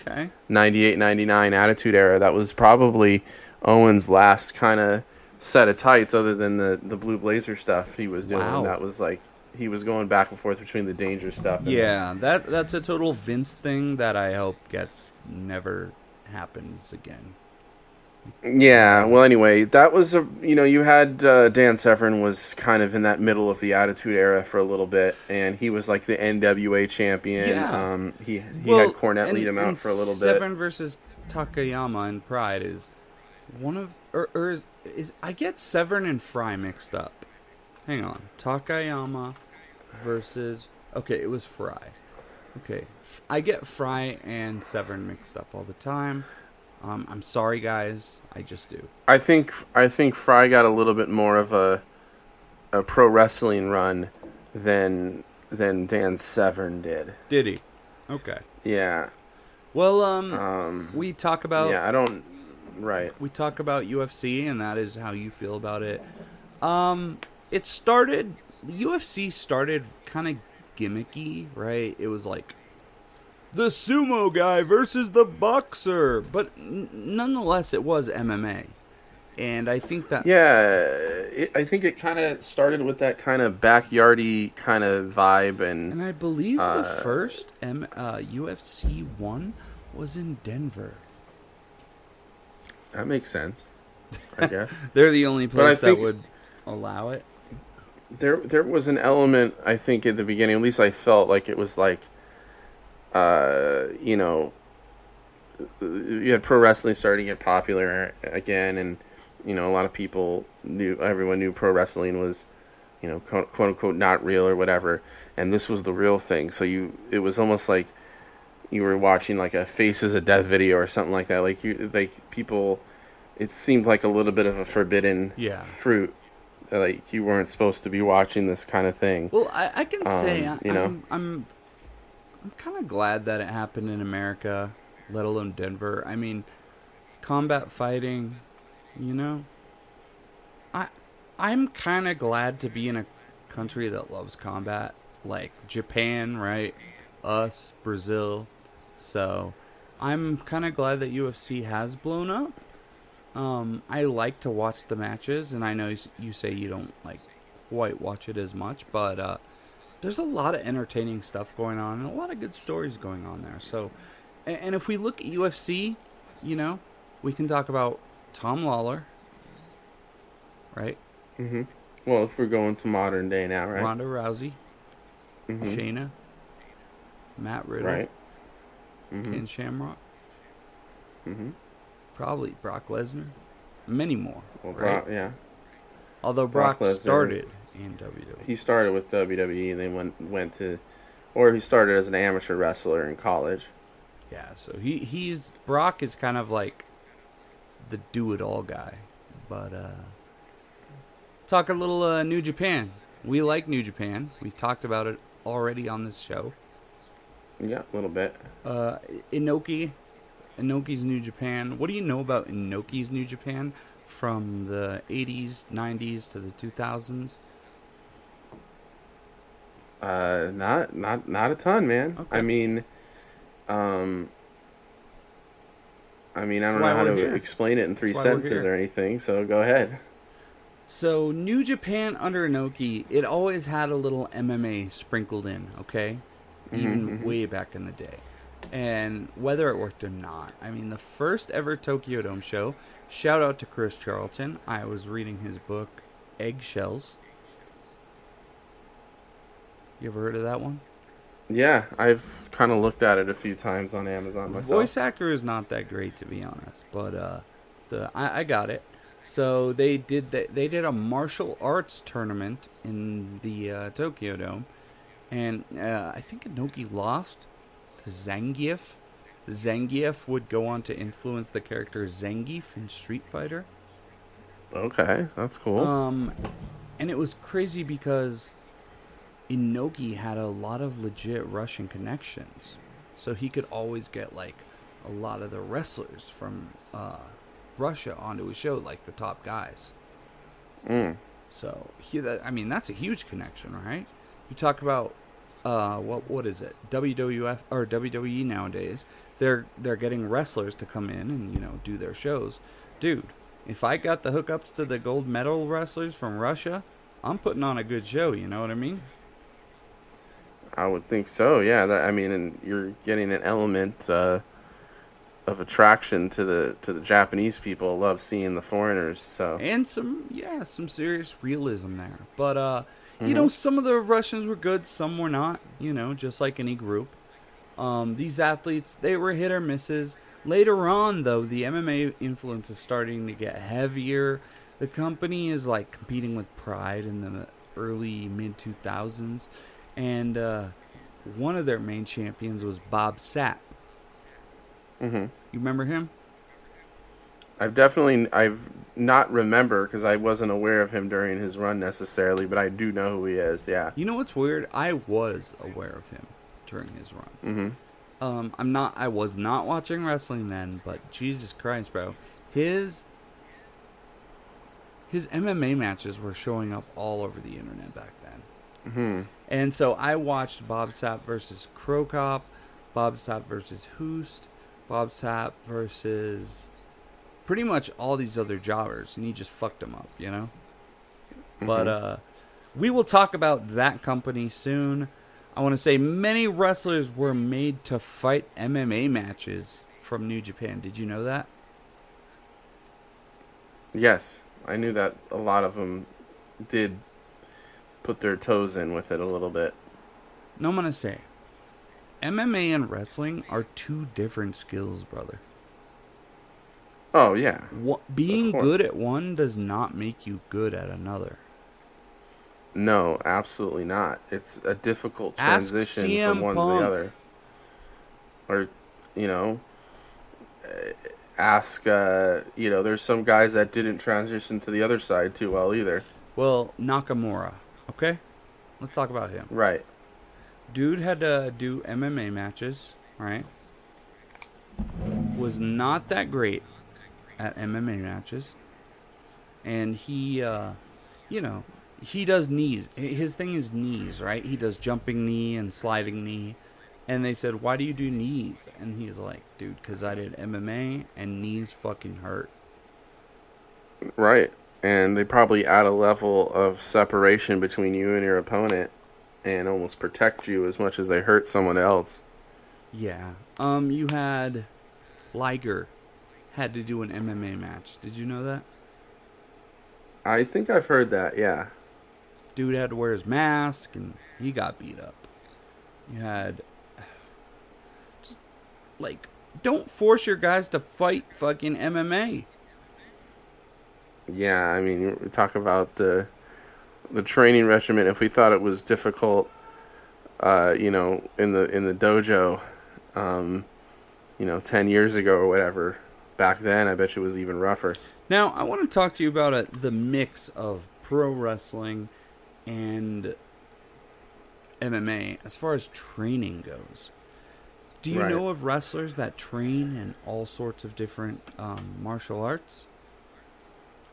98, 99 Attitude Era. That was probably Owen's last kind of set of tights, other than the Blue Blazer stuff he was doing.
Wow.
That was he was going back and forth between the dangerous stuff.
Yeah, that's a total Vince thing that I hope never happens again.
Yeah, well, anyway, that was you had Dan Severn was kind of in that middle of the Attitude Era for a little bit, and he was like the NWA champion.
Yeah.
He had Cornette lead him out for a little bit.
Severn versus Takayama in Pride is one of is I get Severn and Fry mixed up. Hang on, Takayama versus it was Fry. Okay, I get Fry and Severn mixed up all the time. I'm sorry, guys. I just do.
I think Fry got a little bit more of a pro wrestling run than Dan Severn did.
Did he? Okay.
Yeah.
Well, we talk about.
Yeah, I don't. Right.
We talk about UFC, and that is how you feel about it. It started. The UFC started kind of gimmicky, right? It was like the sumo guy versus the boxer, but nonetheless, it was MMA, and I think that
I think it kind of started with that kind of backyardy kind of vibe, and
I believe the first UFC one was in Denver.
That makes sense, I guess.
They're the only place that would allow it.
There was an element, I think, at the beginning. At least I felt like it was like. You had pro wrestling starting to get popular again, and a lot of people everyone knew pro wrestling was, quote unquote not real or whatever, and this was the real thing. So it was almost like you were watching like a Faces of Death video or something like that. Like people, it seemed like a little bit of a forbidden fruit. Like you weren't supposed to be watching this kind of thing.
Well, I can say I'm kind of glad that it happened in America, let alone Denver. I mean, combat fighting, I'm kind of glad to be in a country that loves combat, like Japan, right? Us, Brazil. So, I'm kind of glad that UFC has blown up. I like to watch the matches, and I know you say you don't like quite watch it as much, but there's a lot of entertaining stuff going on and a lot of good stories going on there. So, and if we look at UFC, we can talk about Tom Lawler, right?
Mm-hmm. Well, if we're going to modern day now, right?
Ronda Rousey, Shayna, Matt Riddle,
right?
Ken Shamrock,
mm-hmm.
Probably Brock Lesnar, many more.
Well,
right?
Brock, yeah.
Although Brock started in WWE.
He started with WWE and then went to, or he started as an amateur wrestler in college.
Yeah, so Brock is kind of like the do-it-all guy. But talk a little New Japan. We like New Japan. We've talked about it already on this show.
Yeah, a little bit.
Inoki's New Japan. What do you know about Inoki's New Japan from the 80s, 90s to the 2000s?
Not a ton, man. Okay. I mean, I don't know how to explain it in three sentences or anything, so go ahead.
So, New Japan under Inoki, it always had a little MMA sprinkled in, okay? Even way back in the day. And whether it worked or not, I mean, the first ever Tokyo Dome show, shout out to Chris Charlton. I was reading his book, Eggshells. You ever heard of that one?
Yeah, I've kind of looked at it a few times on Amazon myself.
Voice actor is not that great, to be honest, but I got it. So they did a martial arts tournament in the Tokyo Dome, and I think Inoki lost to Zangief. Zangief would go on to influence the character Zangief in Street Fighter.
Okay, that's cool.
And it was crazy because Inoki had a lot of legit Russian connections, so he could always get like a lot of the wrestlers from Russia onto his show, like the top guys. So that's a huge connection, right? You talk about what is it? WWF or WWE nowadays? They're getting wrestlers to come in and do their shows. Dude, if I got the hookups to the gold medal wrestlers from Russia, I'm putting on a good show. You know what I mean?
I would think so. Yeah, and you're getting an element of attraction to the Japanese people. Love seeing the foreigners. So
And some serious realism there. But
mm-hmm.
some of the Russians were good, some were not. Just like any group. These athletes, they were hit or misses. Later on, though, the MMA influence is starting to get heavier. The company is like competing with Pride in the early mid 2000s, and one of their main champions was Bob Sapp.
Mm-hmm.
You remember him?
I've not remember because I wasn't aware of him during his run necessarily, but I do know who he is. Yeah.
You know what's weird? I was aware of him during his run.
Mm-hmm.
I was not watching wrestling then, but Jesus Christ, bro. His MMA matches were showing up all over the internet back then.
Mm-hmm.
And so I watched Bob Sapp versus Crow Cop, Bob Sapp versus Hoost, Bob Sapp versus pretty much all these other jobbers, and he just fucked them up, Mm-hmm. But we will talk about that company soon. I want to say many wrestlers were made to fight MMA matches from New Japan. Did you know that?
Yes, I knew that a lot of them did put their toes in with it a little bit.
No, I'm going to say MMA and wrestling are two different skills, brother.
Oh, yeah.
Being good at one does not make you good at another.
No, absolutely not. It's a difficult transition from one to the other. Or, ask, there's some guys that didn't transition to the other side too well either.
Well, Nakamura, okay? Let's talk about him.
Right.
Dude had to do MMA matches, right? Was not that great at MMA matches. And he, he does knees. His thing is knees, right? He does jumping knee and sliding knee. And they said, why do you do knees? And he's like, dude, because I did MMA and knees fucking hurt.
Right. And they probably add a level of separation between you and your opponent and almost protect you as much as they hurt someone else.
Yeah. You had Liger had to do an MMA match. Did you know that?
I think I've heard that, yeah.
Dude had to wear his mask and he got beat up. You had... don't force your guys to fight fucking MMA.
Yeah, I mean, we talk about the training regimen. If we thought it was difficult, in the dojo, 10 years ago or whatever, back then, I bet you it was even rougher.
Now, I want to talk to you about the mix of pro wrestling and MMA as far as training goes. Do you know of wrestlers that train in all sorts of different martial arts?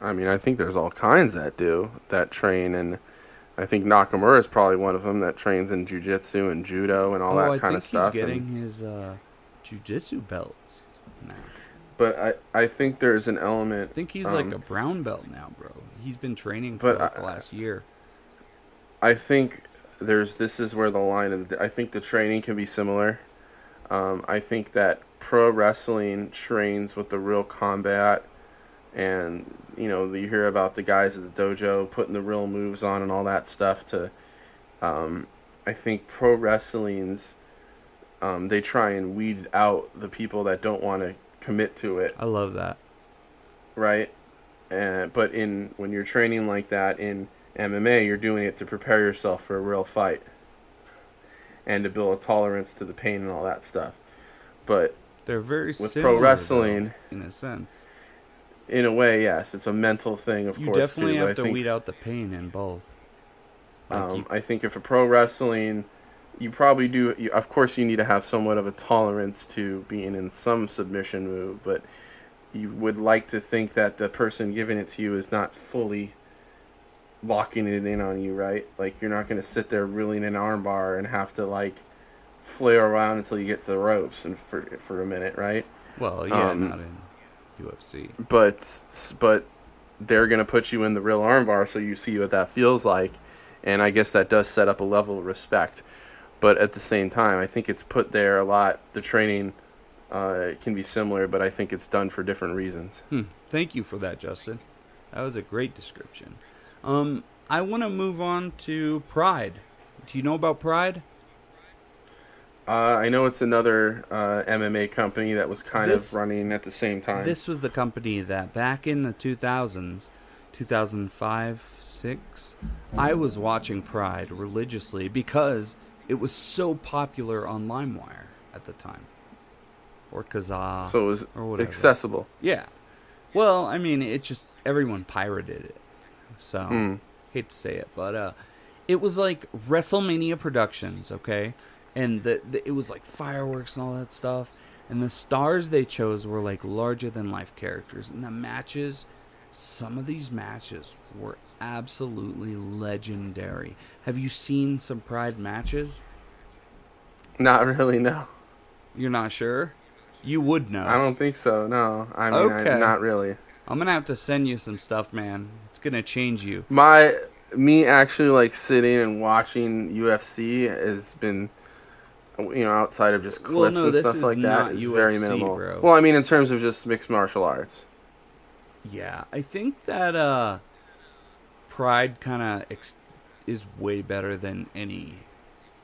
I mean, I think there's all kinds that train, and I think Nakamura is probably one of them that trains in jiu-jitsu and judo and all that kind of stuff.
I think he's getting his jiu-jitsu belts now.
But I think there's an element...
I think he's like a brown belt now, bro. He's been training for the last year.
I think this is where the line of... I think the training can be similar. I think that pro wrestling trains with the real combat, and you hear about the guys at the dojo putting the real moves on and all that stuff. I think pro wrestling's they try and weed out the people that don't want to commit to it.
I love that.
Right, but when you're training like that in MMA, you're doing it to prepare yourself for a real fight. And to build a tolerance to the pain and all that stuff. But
they're very
with
similar,
pro wrestling,
though, in a sense.
In a way, yes. It's a mental thing, of course.
You definitely have to weed out the pain in both.
I think if a pro wrestling, you probably do... of course, you need to have somewhat of a tolerance to being in some submission move, but you would like to think that the person giving it to you is not fully... locking it in on you, right? Like, you're not going to sit there reeling an arm bar and have to, flail around until you get to the ropes and for a minute, right?
Well, yeah, not in UFC.
But they're going to put you in the real arm bar so you see what that feels like, and I guess that does set up a level of respect. but at the same time, I think it's put there a lot. The training can be similar, but I think it's done for different reasons.
Thank you for that, Justin. That was a great description. I want to move on to Pride. Do you know about Pride?
I know it's another MMA company that was kind of running at the same time.
This was the company that back in the 2000s, 2005, 6, I was watching Pride religiously because it was so popular on LimeWire at the time. Or Kazaa.
So it was
or whatever.
Accessible.
Yeah. Well, I mean, it just, everyone pirated it. So, hate to say it, but it was like WrestleMania Productions, okay? And it was like fireworks and all that stuff. And the stars they chose were like larger than life characters. And the matches, some of these matches were absolutely legendary. Have you seen some Pride matches?
Not really, no.
You're not sure? You would know.
I don't think so, no. I mean,
okay.
Not really.
I'm going to have to send you some stuff, man. It's going to change you.
Me actually, like, sitting and watching UFC has been, outside of just clips and stuff like that, is UFC, very minimal.
Bro.
Well, I mean, in terms of just mixed martial arts.
Yeah, I think that Pride kind of is way better than any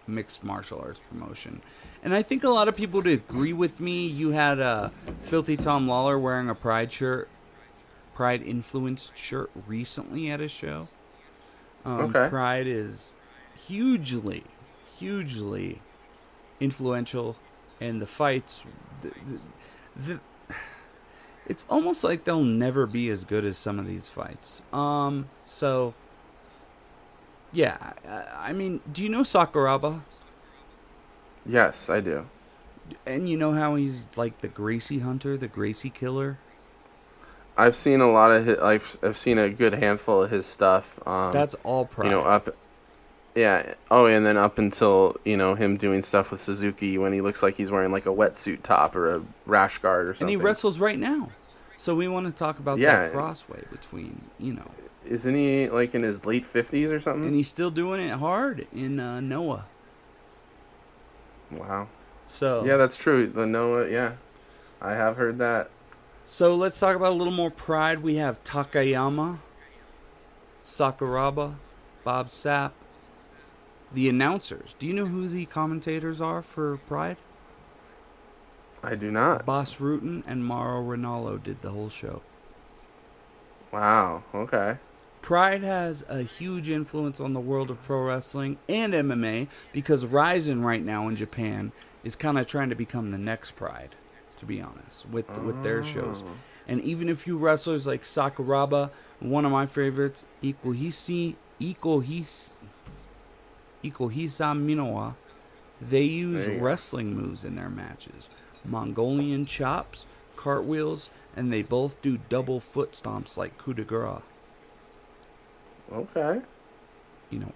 mixed martial arts promotion. And I think a lot of people would agree with me. You had Filthy Tom Lawler wearing a Pride influenced shirt recently at a show.
Okay.
Pride is hugely influential, and the fights, it's almost like they'll never be as good as some of these fights. So, yeah, I mean, do you know Sakuraba?
Yes, I do.
And you know how he's like the Gracie hunter, the Gracie killer?
I've seen a lot of his, I've seen a good handful of his stuff.
That's all Pride.
Yeah. Oh, and then up until, him doing stuff with Suzuki when he looks like he's wearing like a wetsuit top or a rash guard or something.
And he wrestles right now. So we want to talk about that crossway between,
Isn't he like in his late 50s or something?
And he's still doing it hard in Noah.
Wow.
So
yeah, that's true. The Noah, yeah. I have heard that.
So let's talk about a little more Pride. We have Takayama, Sakuraba, Bob Sapp. The announcers. Do you know who the commentators are for Pride?
I do not.
Bas Rutten and Mauro Ranallo did the whole show.
Wow, okay.
Pride has a huge influence on the world of pro wrestling and MMA because Rizin right now in Japan is kind of trying to become the next Pride, to be honest, with their shows. And even a few wrestlers like Sakuraba, one of my favorites, Ikohisa Minowa, they use wrestling moves in their matches. Mongolian chops, cartwheels, and they both do double foot stomps like coup de grace.
Okay.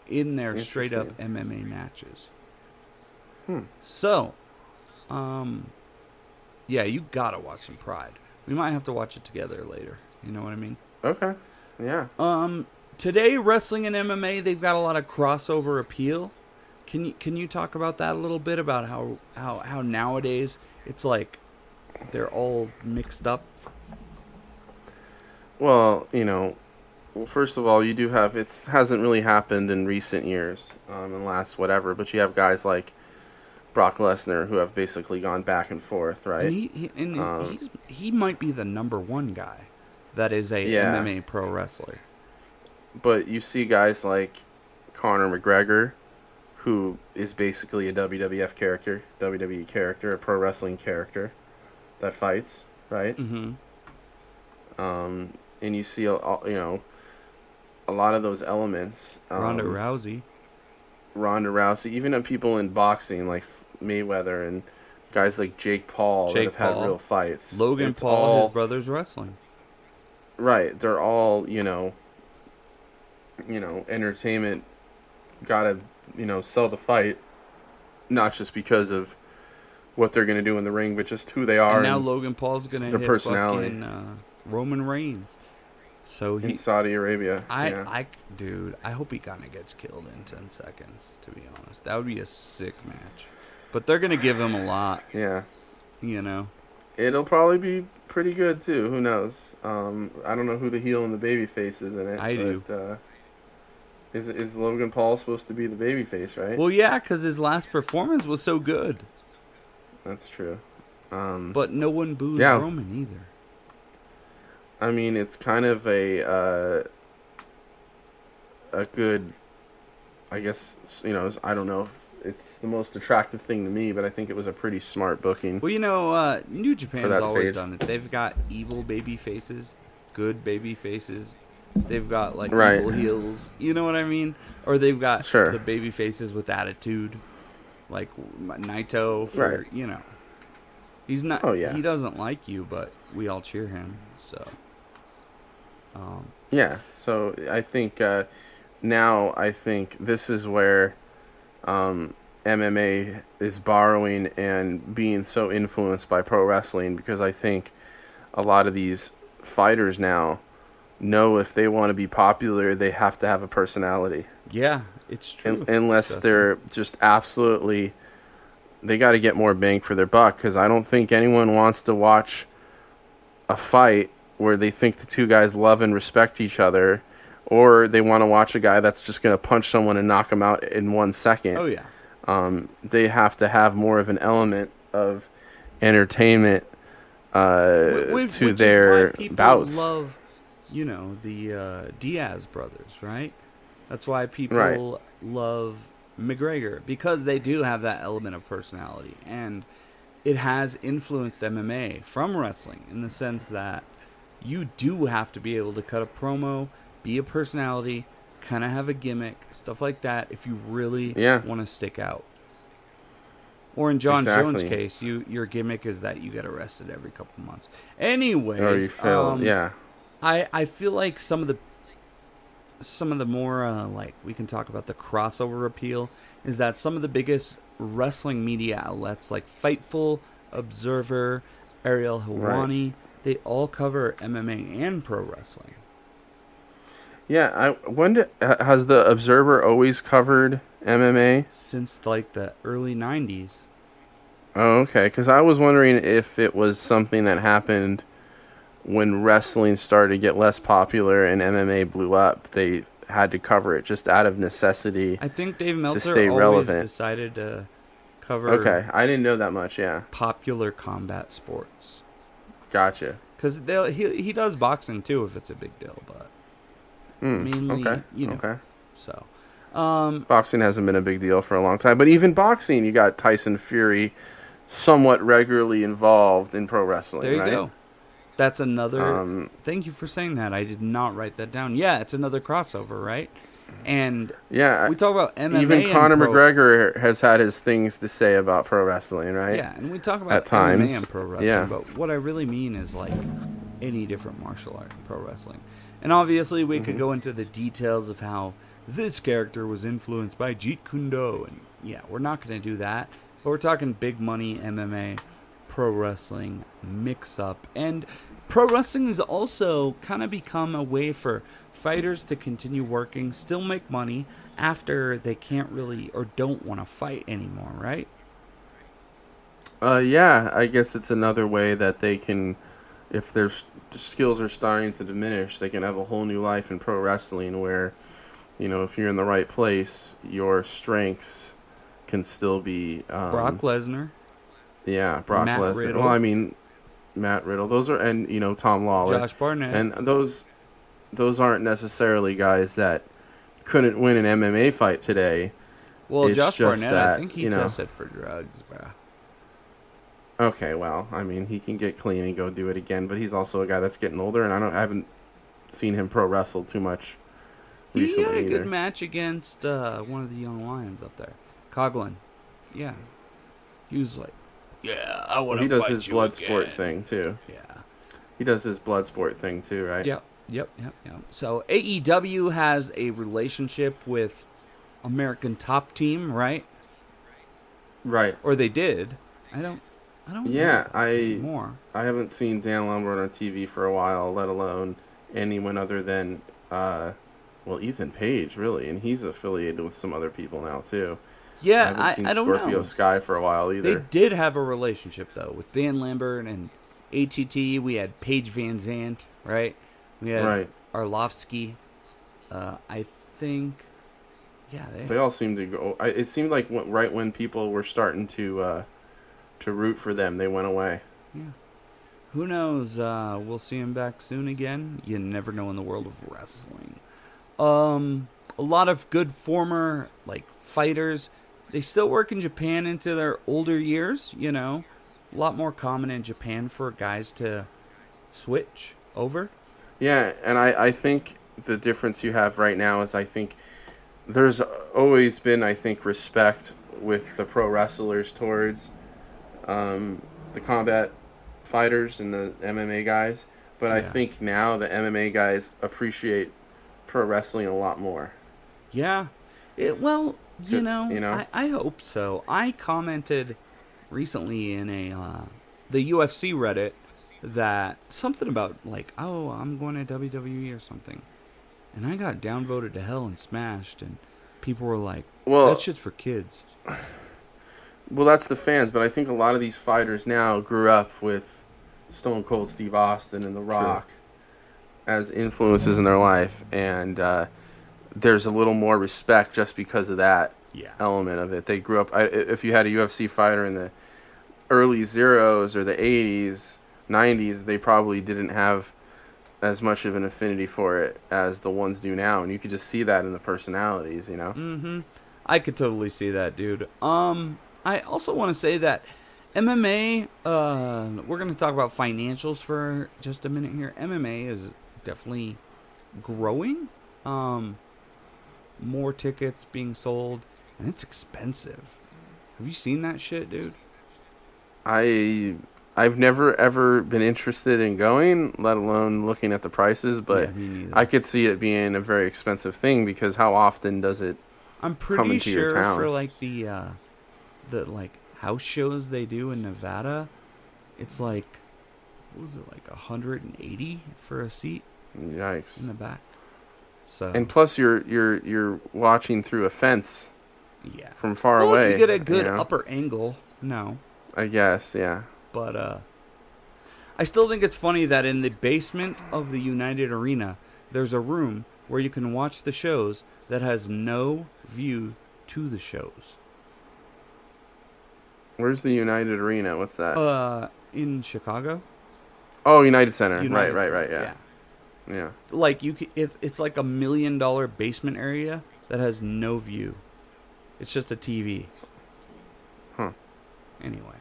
In their straight up MMA matches. So, yeah, you gotta watch some Pride. We might have to watch it together later. You know what I mean?
Okay. Yeah.
Today, wrestling and MMA, they've got a lot of crossover appeal. Can you talk about that a little bit, about how nowadays it's like they're all mixed up?
Well, first of all, you do have, it hasn't really happened in recent years, in the last whatever, but you have guys like Brock Lesnar who have basically gone back and forth, right?
And he might be the number one guy that is a MMA pro wrestler.
But you see guys like Conor McGregor, who is basically a WWE character, a pro wrestling character that fights, right?
Mm-hmm.
And you see, a lot of those elements.
Ronda Rousey,
even people in boxing like Mayweather and guys like Jake Paul that have had real fights.
Logan Paul, his brother's wrestling.
Right, they're all entertainment. Gotta sell the fight, not just because of what they're gonna do in the ring, but just who they are.
And now Logan Paul's gonna hit
personality.
fucking Roman Reigns. So
in Saudi Arabia.
Dude, I hope he kind of gets killed in 10 seconds, to be honest. That would be a sick match. But they're going to give him a lot.
Yeah.
You know?
It'll probably be pretty good, too. Who knows? I don't know who the heel and the baby face is in it.
I do.
Is Logan Paul supposed to be the baby face, right?
Well, yeah, because his last performance was so good.
That's true.
But no one booed Roman either.
I mean, it's kind of a good, I guess, you know, I don't know if it's the most attractive thing to me, but I think it was a pretty smart booking.
Well, you know, New Japan's always done it. They've got evil baby faces, good baby faces. They've got, like, evil heels. You know what I mean? Or they've got the baby faces with attitude. Like Naito for, you know. He's not. Oh, yeah. He doesn't like you, but we all cheer him, so.
Yeah, so I think now this is where MMA is borrowing and being so influenced by pro wrestling, because I think a lot of these fighters now know if they want to be popular, they have to have a personality.
Yeah, it's true.
Unless they're just absolutely, they got to get more bang for their buck, because I don't think anyone wants to watch a fight where they think the two guys love and respect each other, or they want to watch a guy that's just going to punch someone and knock them out in 1 second.
Oh, yeah.
They have to have more of an element of entertainment to their bouts.
Love, you know, the Diaz brothers, right? That's why people love McGregor, because they do have that element of personality, and it has influenced MMA from wrestling in the sense that you do have to be able to cut a promo, be a personality, kind of have a gimmick, stuff like that, if you really want to stick out. Or in John Jones' case, your gimmick is that you get arrested every couple months. Anyways,
or you fail,
I feel like some of the more like, we can talk about the crossover appeal, is that some of the biggest wrestling media outlets like Fightful, Observer, Ariel Helwani, they all cover MMA and pro wrestling.
Yeah, I wonder, has the Observer always covered MMA?
Since, like, the early 90s.
Oh, okay, because I was wondering if it was something that happened when wrestling started to get less popular and MMA blew up. They had to cover it just out of necessity.
I think Dave Meltzer
to stay
always
relevant.
Decided to cover...
Okay, I didn't know that much,
popular combat sports.
Gotcha.
Because he does boxing, too, if it's a big deal, but... mainly, you know. Okay. So,
boxing hasn't been a big deal for a long time, but even boxing, you got Tyson Fury somewhat regularly involved in pro wrestling.
There you go. That's another. Thank you for saying that. I did not write that down. Yeah, it's another crossover, right? And we talk about MMA.
Even Conor McGregor has had his things to say about pro wrestling, right?
Yeah, and we talk about
at times.
MMA and pro wrestling. Yeah. But what I really mean is, like, any different martial art and pro wrestling. And obviously, we could go into the details of how this character was influenced by Jeet Kune Do. And yeah, we're not going to do that. But we're talking big money MMA, pro wrestling, mix-up. And pro wrestling has also kind of become a way for fighters to continue working, still make money after they can't really or don't want to fight anymore, right?
Yeah, I guess it's another way that they can, if their skills are starting to diminish, they can have a whole new life in pro wrestling where, you know, if you're in the right place, your strengths can still be...
Brock Lesnar.
Yeah, Brock Lesnar. Well, I mean, Matt Riddle. Those are, and, you know, Tom Lawler.
Josh Barnett.
And those aren't necessarily guys that couldn't win an MMA fight today.
Well, it's Josh Barnett, I think he tested for drugs, bro.
Okay, well, I mean, he can get clean and go do it again, but he's also a guy that's getting older, and I haven't seen him pro wrestle too much recently.
He had a good match against one of the young lions up there, Coughlin. Yeah, he was like, "Yeah, I want to fight you." He does
his blood sport thing too.
Yeah,
he does his blood sport thing too, right?
Yep. So AEW has a relationship with American Top Team, right?
Right.
Or they did. I don't know
I
anymore.
haven't seen Dan Lambert on TV for a while, let alone anyone other than Ethan Page, really, and he's affiliated with some other people now too. I
Yeah,
haven't seen
I don't
Scorpio
know.
Sky for a while
They
either.
did have a relationship though with Dan Lambert and ATT. We had Paige Van Zandt, right? We had
Right.
Arlovsky. I think, yeah,
They all seemed to go. It seemed like right when people were starting to root for them, they went away.
yeah. Who knows? We'll see him back soon again. You never know in the world of wrestling. A lot of good former fighters. They still work in Japan into their older years. A lot more common in Japan for guys to switch over.
Yeah, and I think the difference you have right now is I think there's always been, I think, respect with the pro wrestlers towards the combat fighters and the MMA guys. But I think now the MMA guys appreciate pro wrestling a lot more.
Yeah. I hope so. I commented recently in the UFC Reddit that something about I'm going to WWE or something. And I got downvoted to hell and smashed, and people were like, that shit's for kids.
Well, that's the fans, but I think a lot of these fighters now grew up with Stone Cold Steve Austin and The Rock as influences in their life, and there's a little more respect just because of that element of it. They grew up. If you had a UFC fighter in the early zeros or the 80s, 90s, they probably didn't have as much of an affinity for it as the ones do now, and you could just see that in the personalities,
Mm-hmm. I could totally see that, dude. I also want to say that MMA, we're going to talk about financials for just a minute here. MMA is definitely growing. More tickets being sold, and it's expensive. Have you seen that shit, dude?
I've never ever been interested in going, let alone looking at the prices, but I could see it being a very expensive thing because how often does it
I'm pretty
come into your town?
For the house shows they do in Nevada, it's what was it, 180 for a seat?
Yikes.
In the back. So
and plus you're watching through a fence.
Yeah.
From far away.
If you get a good upper angle, no.
I guess, yeah.
But I still think it's funny that in the basement of the United Arena, there's a room where you can watch the shows that has no view to the shows.
Where's the United Arena? What's that?
In Chicago.
Oh, United Center. Right, yeah. Yeah.
It's like $1 million basement area that has no view. It's just a TV.
Huh.
Anyway.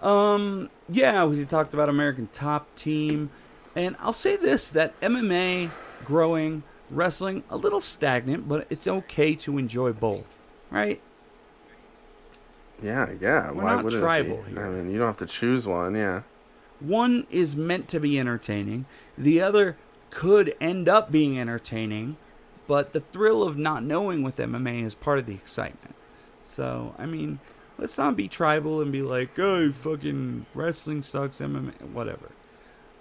We talked about American Top Team. And I'll say this, that MMA growing, wrestling a little stagnant, but it's okay to enjoy both, right?
Yeah.
We're not tribal here.
I mean, you don't have to choose one, yeah.
One is meant to be entertaining. The other could end up being entertaining, but the thrill of not knowing with MMA is part of the excitement. So, I mean, let's not be tribal and be like, oh, fucking wrestling sucks, MMA, whatever.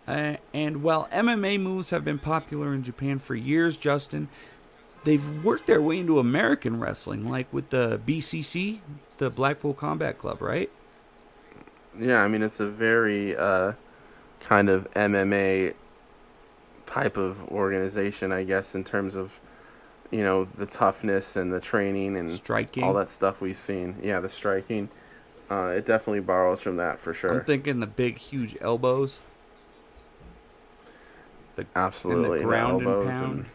And while MMA moves have been popular in Japan for years, Justin, they've worked their way into American wrestling, like with the BCC, the Blackpool Combat Club, right?
Yeah, I mean, it's a very kind of MMA type of organization, I guess, in terms of, the toughness and the training and
striking,
all that stuff we've seen. Yeah, the striking. It definitely borrows from that for sure.
I'm thinking the big, huge elbows.
Absolutely,
and the ground
the elbows
and pound.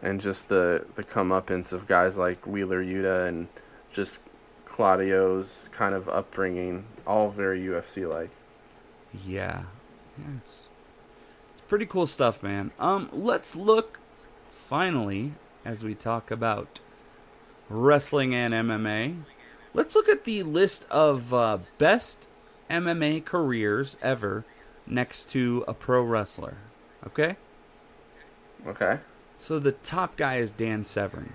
And just the comeuppance of guys like Wheeler Yuta and just Claudio's kind of upbringing, all very UFC-like.
Yeah, it's pretty cool stuff, man. Let's look finally as we talk about wrestling and MMA. Let's look at the list of best MMA careers ever next to a pro wrestler. Okay?
Okay.
So the top guy is Dan Severn.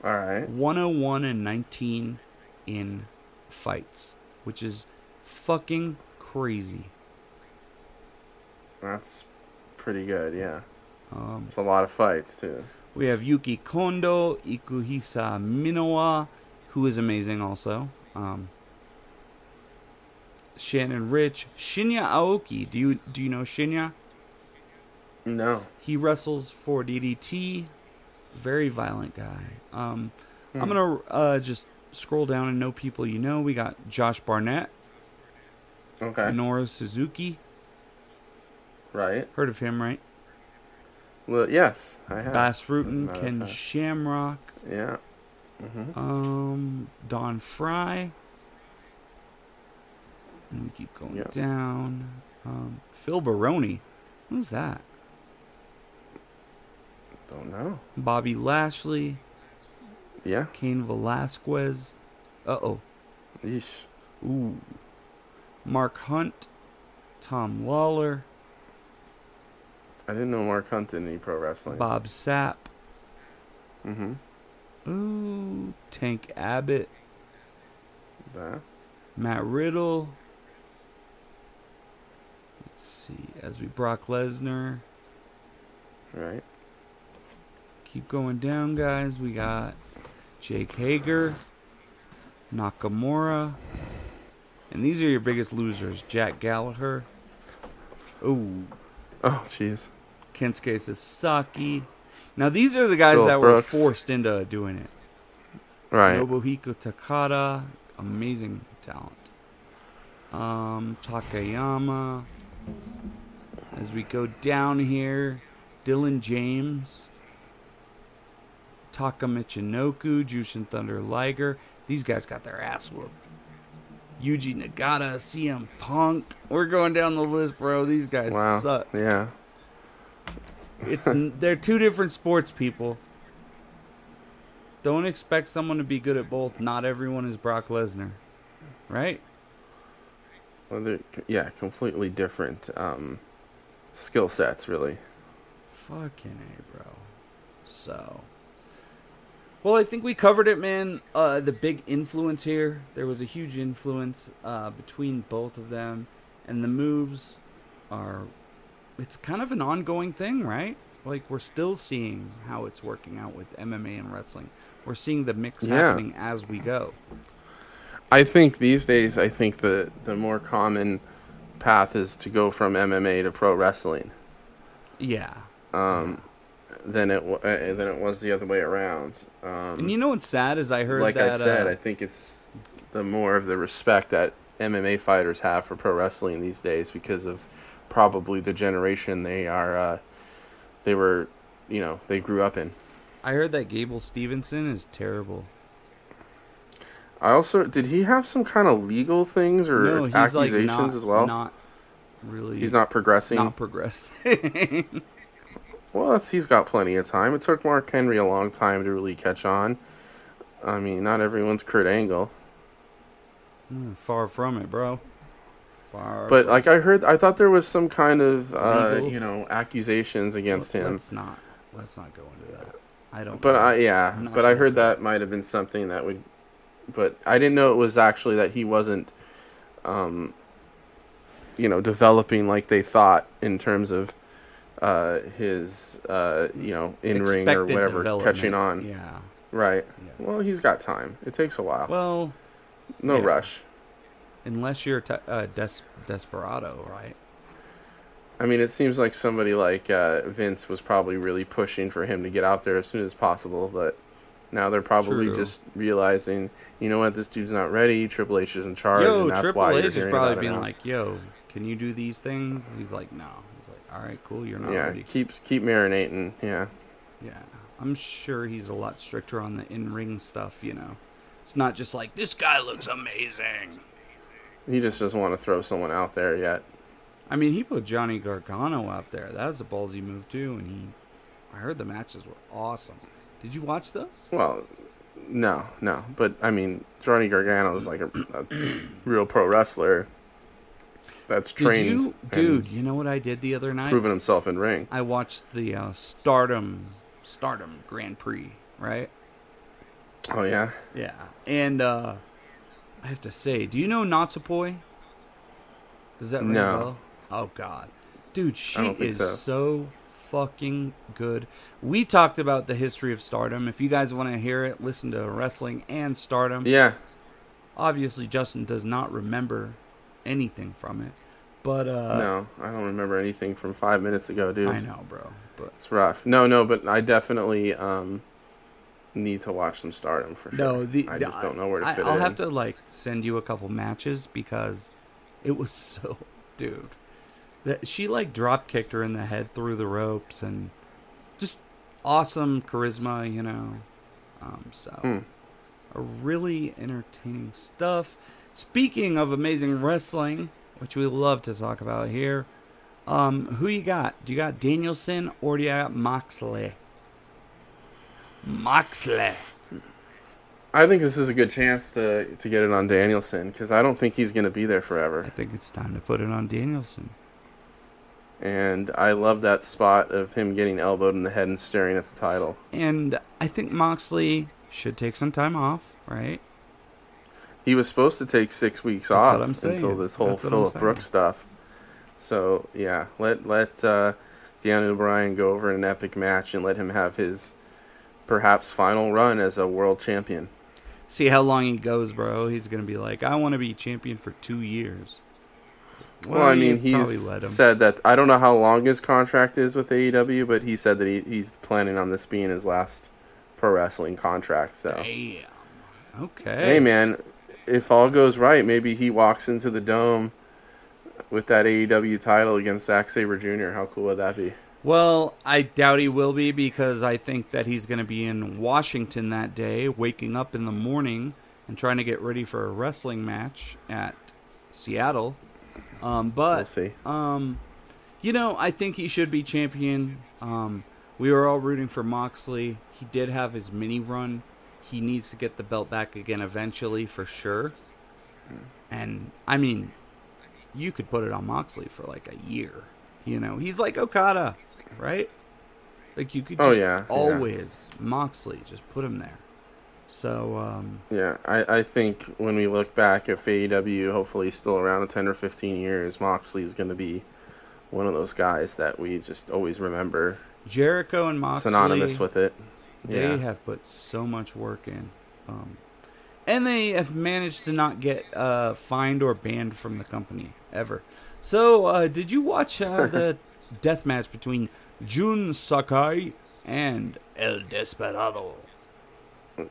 All right.
101 and 19 in fights, which is fucking crazy.
That's pretty good, yeah. It's a lot of fights, too.
We have Yuki Kondo, Ikuhisa Minowa, who is amazing also. Shannon Rich, Shinya Aoki. Do you know Shinya?
No.
He wrestles for DDT. Very violent guy. I'm gonna just scroll down and know people you know. We got Josh Barnett.
Okay.
Minoru Suzuki.
Right.
Heard of him, right?
Well, yes, I have.
Bass Rutten, Ken Shamrock.
Yeah.
Don Fry. And we keep going down. Phil Baroni. Who's that?
Don't know.
Bobby Lashley.
Yeah.
Cain Velasquez. Uh-oh.
Yeesh.
Ooh. Mark Hunt. Tom Lawler.
I didn't know Mark Hunt did any pro wrestling.
Bob Sapp.
Mm-hmm.
Ooh. Tank Abbott.
That.
Matt Riddle. Let's see. As we Brock Lesnar.
Right.
Keep going down, guys. We got Jake Hager, Nakamura, and these are your biggest losers. Jack Gallagher. Ooh.
Oh, jeez.
Kensuke Sasaki. Now, these are the guys
Phillip
that
Brooks.
were forced into doing it.
Right.
Nobuhiko Takada. Amazing talent. Takayama. As we go down here, Dylan James. Taka Michinoku, Jushin Thunder Liger. These guys got their ass whooped. Yuji Nagata, CM Punk. We're going down the list, bro. These guys suck.
Yeah.
They're two different sports, people. Don't expect someone to be good at both. Not everyone is Brock Lesnar. Right?
Well, they're, completely different skill sets, really.
Fucking A, bro. So... Well, I think we covered it, man. The big influence here. There was a huge influence between both of them. And the moves are... It's kind of an ongoing thing, right? Like, we're still seeing how it's working out with MMA and wrestling. We're seeing the mix happening as we go.
I think these days, the more common path is to go from MMA to pro wrestling.
Yeah.
Than it was the other way around.
And you know what's sad is I heard
like
that...
I said, I think it's the more of the respect that MMA fighters have for pro wrestling these days because of probably the generation they grew up in.
I heard that Gable Stevenson is terrible.
Did he have some kind of legal things or accusations as well?
Not really.
He's not progressing?
Not progressing.
Well, he's got plenty of time. It took Mark Henry a long time to really catch on. I mean, not everyone's Kurt Angle.
Far from it, bro.
But like I thought there was some kind of accusations against him.
Let's not go into that. I don't.
But I heard that might have been something that would. But I didn't know it was actually that he wasn't, developing like they thought in terms of his in ring or whatever catching on.
Yeah.
Right.
Yeah.
Well, he's got time. It takes a while.
Well.
No rush.
Unless you're desperado, right?
I mean, it seems like somebody like Vince was probably really pushing for him to get out there as soon as possible, but now they're probably just realizing, you know what, this dude's not ready, Triple H is in charge, and that's
Triple
why
H
you're
is
hearing
probably
about it
being
now.
like, yo, can you do these things? He's like, no. He's like, all right, cool, you're not ready.
Keep marinating, yeah.
Yeah, I'm sure he's a lot stricter on the in-ring stuff, It's not just like, this guy looks amazing.
He just doesn't want to throw someone out there yet.
I mean, he put Johnny Gargano out there. That was a ballsy move, too, and I heard the matches were awesome. Did you watch those?
Well, no. But, I mean, Johnny Gargano is like a real pro wrestler that's trained.
Dude, you know what I did the other night?
Proven himself in ring.
I watched the Stardom Grand Prix, right?
Oh, yeah?
Yeah. And I have to say, do you know Natsupoi? Does that ring a bell? Oh, God. Dude, she is so fucking good. We talked about the history of Stardom. If you guys want to hear it, listen to Wrestling and Stardom.
Yeah.
Obviously, Justin does not remember anything from it. But
no, I don't remember anything from 5 minutes ago, dude.
I know, bro. But
it's rough. No, but I definitely need to watch some Stardom for sure.
No,
I just don't know where to fit it
I'll
in.
have to send you a couple matches because it was so, dude. She drop kicked her in the head through the ropes and just awesome charisma, you know. A really entertaining stuff. Speaking of amazing wrestling, which we love to talk about here, who you got? Do you got Danielson or do you got Moxley? Moxley.
I think this is a good chance to get it on Danielson because I don't think he's going to be there forever.
I think it's time to put it on Danielson.
And I love that spot of him getting elbowed in the head and staring at the title.
And I think Moxley should take some time off, right?
He was supposed to take 6 weeks off until this whole Phillip Brooks stuff. So, yeah, let Daniel Bryan go over an epic match and let him have his perhaps final run as a world champion.
See how long he goes, bro. He's going to be like, I want to be champion for 2 years.
Well, I mean, he's said that, I don't know how long his contract is with AEW, but he said that he's planning on this being his last pro wrestling contract. So,
damn. Okay.
Hey, man, if all goes right, maybe he walks into the Dome with that AEW title against Zack Sabre Jr. How cool would that be?
Well, I doubt he will be because I think that he's going to be in Washington that day, waking up in the morning and trying to get ready for a wrestling match at Seattle. But
we'll see.
You know, I think he should be champion. We were all rooting for Moxley. He did have his mini run. He needs to get the belt back again eventually, for sure. And, I mean, you could put it on Moxley for like a year. You know, he's like Okada, right? Like, you could just always, Moxley, just put him there. So,
yeah, I think when we look back at AEW, hopefully still around in 10 or 15 years, Moxley is going to be one of those guys that we just always remember.
Jericho and Moxley,
synonymous with it.
They have put so much work in. And they have managed to not get fined or banned from the company, ever. So, did you watch the death match between Jun Sakai and El Desperado?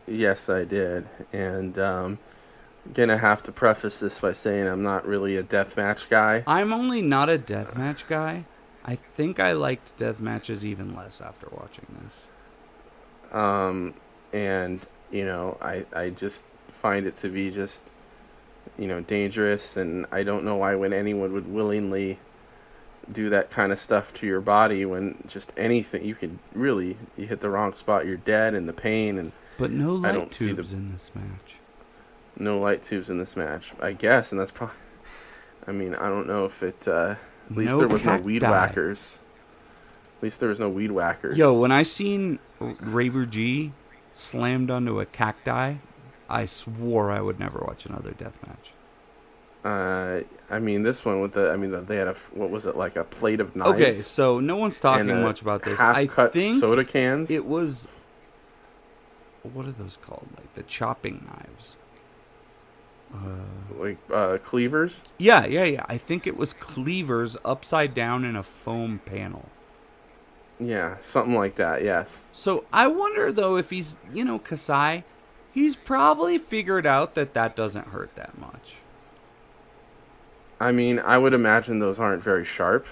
Yes, I did. And gonna have to preface this by saying I'm not really a deathmatch guy.
I'm only not a deathmatch guy. I think I liked death matches even less after watching this.
And, you know, I just find it to be just, you know, dangerous. And I don't know why when anyone would willingly do that kind of stuff to your body when just anything, you hit the wrong spot, you're dead, and the pain. And
but no light tubes in this match.
No light tubes in this match, I guess, and that's probably. I mean, I don't know if it. At least there was no weed whackers. At least there was no weed whackers.
Yo, when I seen Raver G slammed onto a cacti, I swore I would never watch another death match.
I mean, this one with they had what was it, like a plate of knives?
Okay, so no one's talking much about this. I think
soda cans.
It was. What are those called? Like the chopping knives.
Cleavers?
Yeah. I think it was cleavers upside down in a foam panel.
Yeah, something like that, yes.
So I wonder, though, if he's, Kasai, he's probably figured out that doesn't hurt that much.
I mean, I would imagine those aren't very sharp.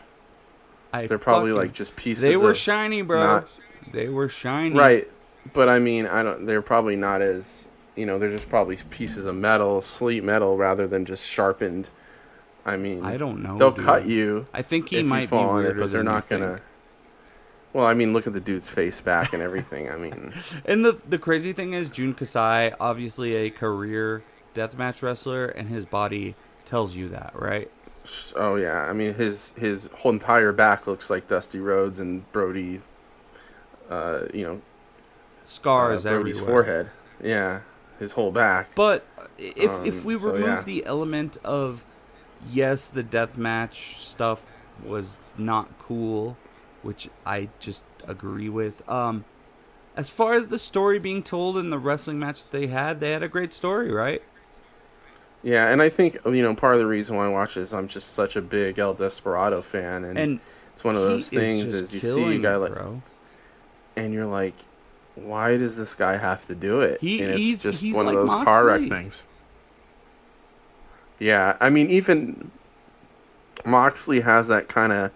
They're probably like just pieces
They were shiny, bro. They were shiny.
Right. But I mean, they're probably not as, they're just probably pieces of metal, sleet metal, rather than just sharpened. I mean,
I don't know.
They'll cut you.
I think he might be weirder,
but they're not gonna. Well, I mean, look at the dude's face back and everything. I mean,
and the crazy thing is, Jun Kasai, obviously a career deathmatch wrestler, and his body tells you that, right?
Oh yeah, I mean, his whole entire back looks like Dusty Rhodes and Brody.
Scars
Brody's
everywhere.
Forehead. Yeah, his whole back.
But if we remove the element of, yes, the deathmatch stuff was not cool, which I just agree with. As far as the story being told in the wrestling match that they had a great story, right?
Yeah, and I think, part of the reason why I watch it is I'm just such a big El Desperado fan, and it's one of those things is you see a guy like, and you're like, why does this guy have to do it? It's just one of those Moxley. Car wreck things. Yeah, I mean, even Moxley has that kind of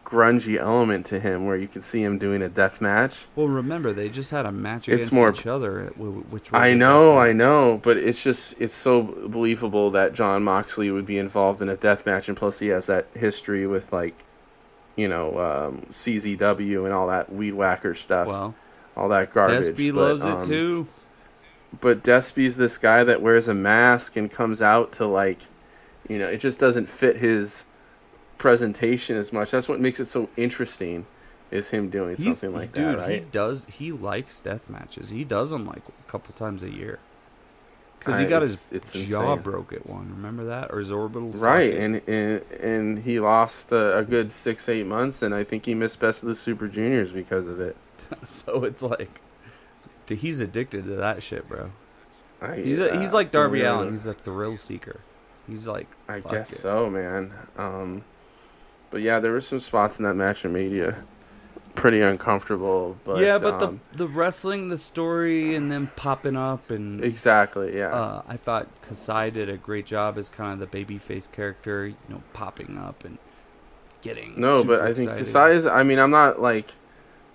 grungy element to him where you can see him doing a death match.
Well, remember, they just had a match against each other. Which
I know, but it's so believable that Jon Moxley would be involved in a death match, and plus he has that history with, CZW and all that weed whacker stuff.
Well,
all that garbage.
Despy loves it too.
But Despy's this guy that wears a mask and comes out to it just doesn't fit his presentation as much. That's what makes it so interesting, is him doing something like that, right?
He likes death matches. He does them a couple times a year. Because he got his jaw broke at one. Remember that? Or his orbital socket.
Right, and he lost a good 6-8 months, and I think he missed Best of the Super Juniors because of it.
So it's he's addicted to that shit, bro. He's like Darby Allin. He's a thrill seeker. He's like,
I guess so, man. But yeah, there were some spots in that match that made you pretty uncomfortable. But
yeah, but the wrestling, the story, and them popping up and
exactly, yeah.
I thought Kasai did a great job as kind of the babyface character, popping up and getting.
No, but I think Kasai is. I mean, I'm not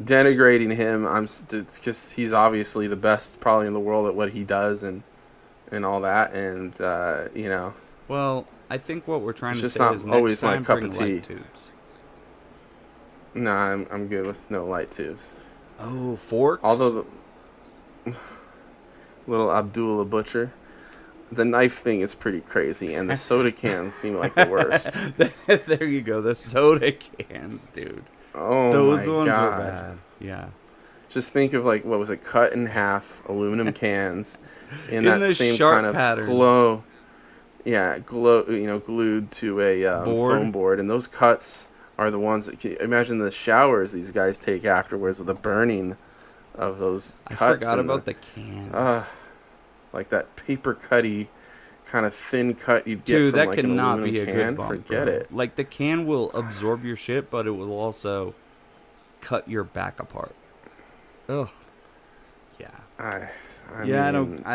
denigrating him. Because he's obviously the best, probably in the world at what he does and all that, and
Well, I think what we're trying to say
not
is
always
next time
my cup
bring
of tea.
light tubes.
No, I'm good with no light tubes.
Oh, forks.
Although little Abdullah Butcher, the knife thing is pretty crazy, and the soda cans seem like the worst.
There you go, the soda cans, dude.
Oh,
those
my
ones
God.
were bad. Yeah.
Just think of what was it, cut in half aluminum cans in that same kind of
pattern.
glow. Yeah, glued to a foam board, and those cuts are the ones that imagine the showers these guys take afterwards with the burning of those cuts.
I forgot about the cans.
Like that paper cutty kind of thin cut you'd get
Dude,
from
that cannot be a good bump.
Forget it.
The can will absorb your shit, but it will also cut your back apart. Ugh. Yeah. I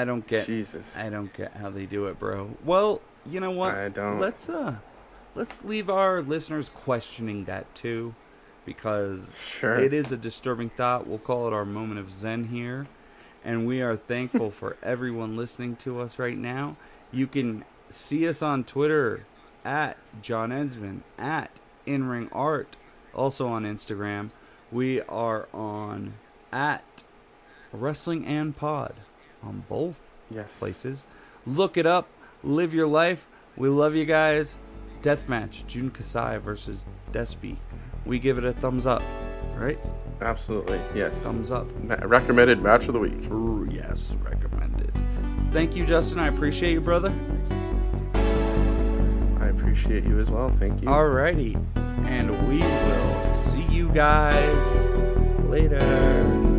don't get.
Jesus.
I don't get how they do it, bro. Well, you know what?
I don't.
Let's leave our listeners questioning that too, because it is a disturbing thought. We'll call it our moment of zen here, and we are thankful for everyone listening to us right now. You can see us on Twitter at John Ensman, at InRing Art, also on Instagram. We are on at Wrestling and Pod on both places. Look it up. Live your life. We love you guys. Deathmatch, Jun Kasai versus Despy. We give it a thumbs up, right?
Absolutely, yes.
Thumbs up.
Recommended match of the week.
Ooh, yes, recommended. Thank you, Justin. I appreciate you, brother.
I appreciate you as well. Thank you.
Alrighty. And we will see you guys later.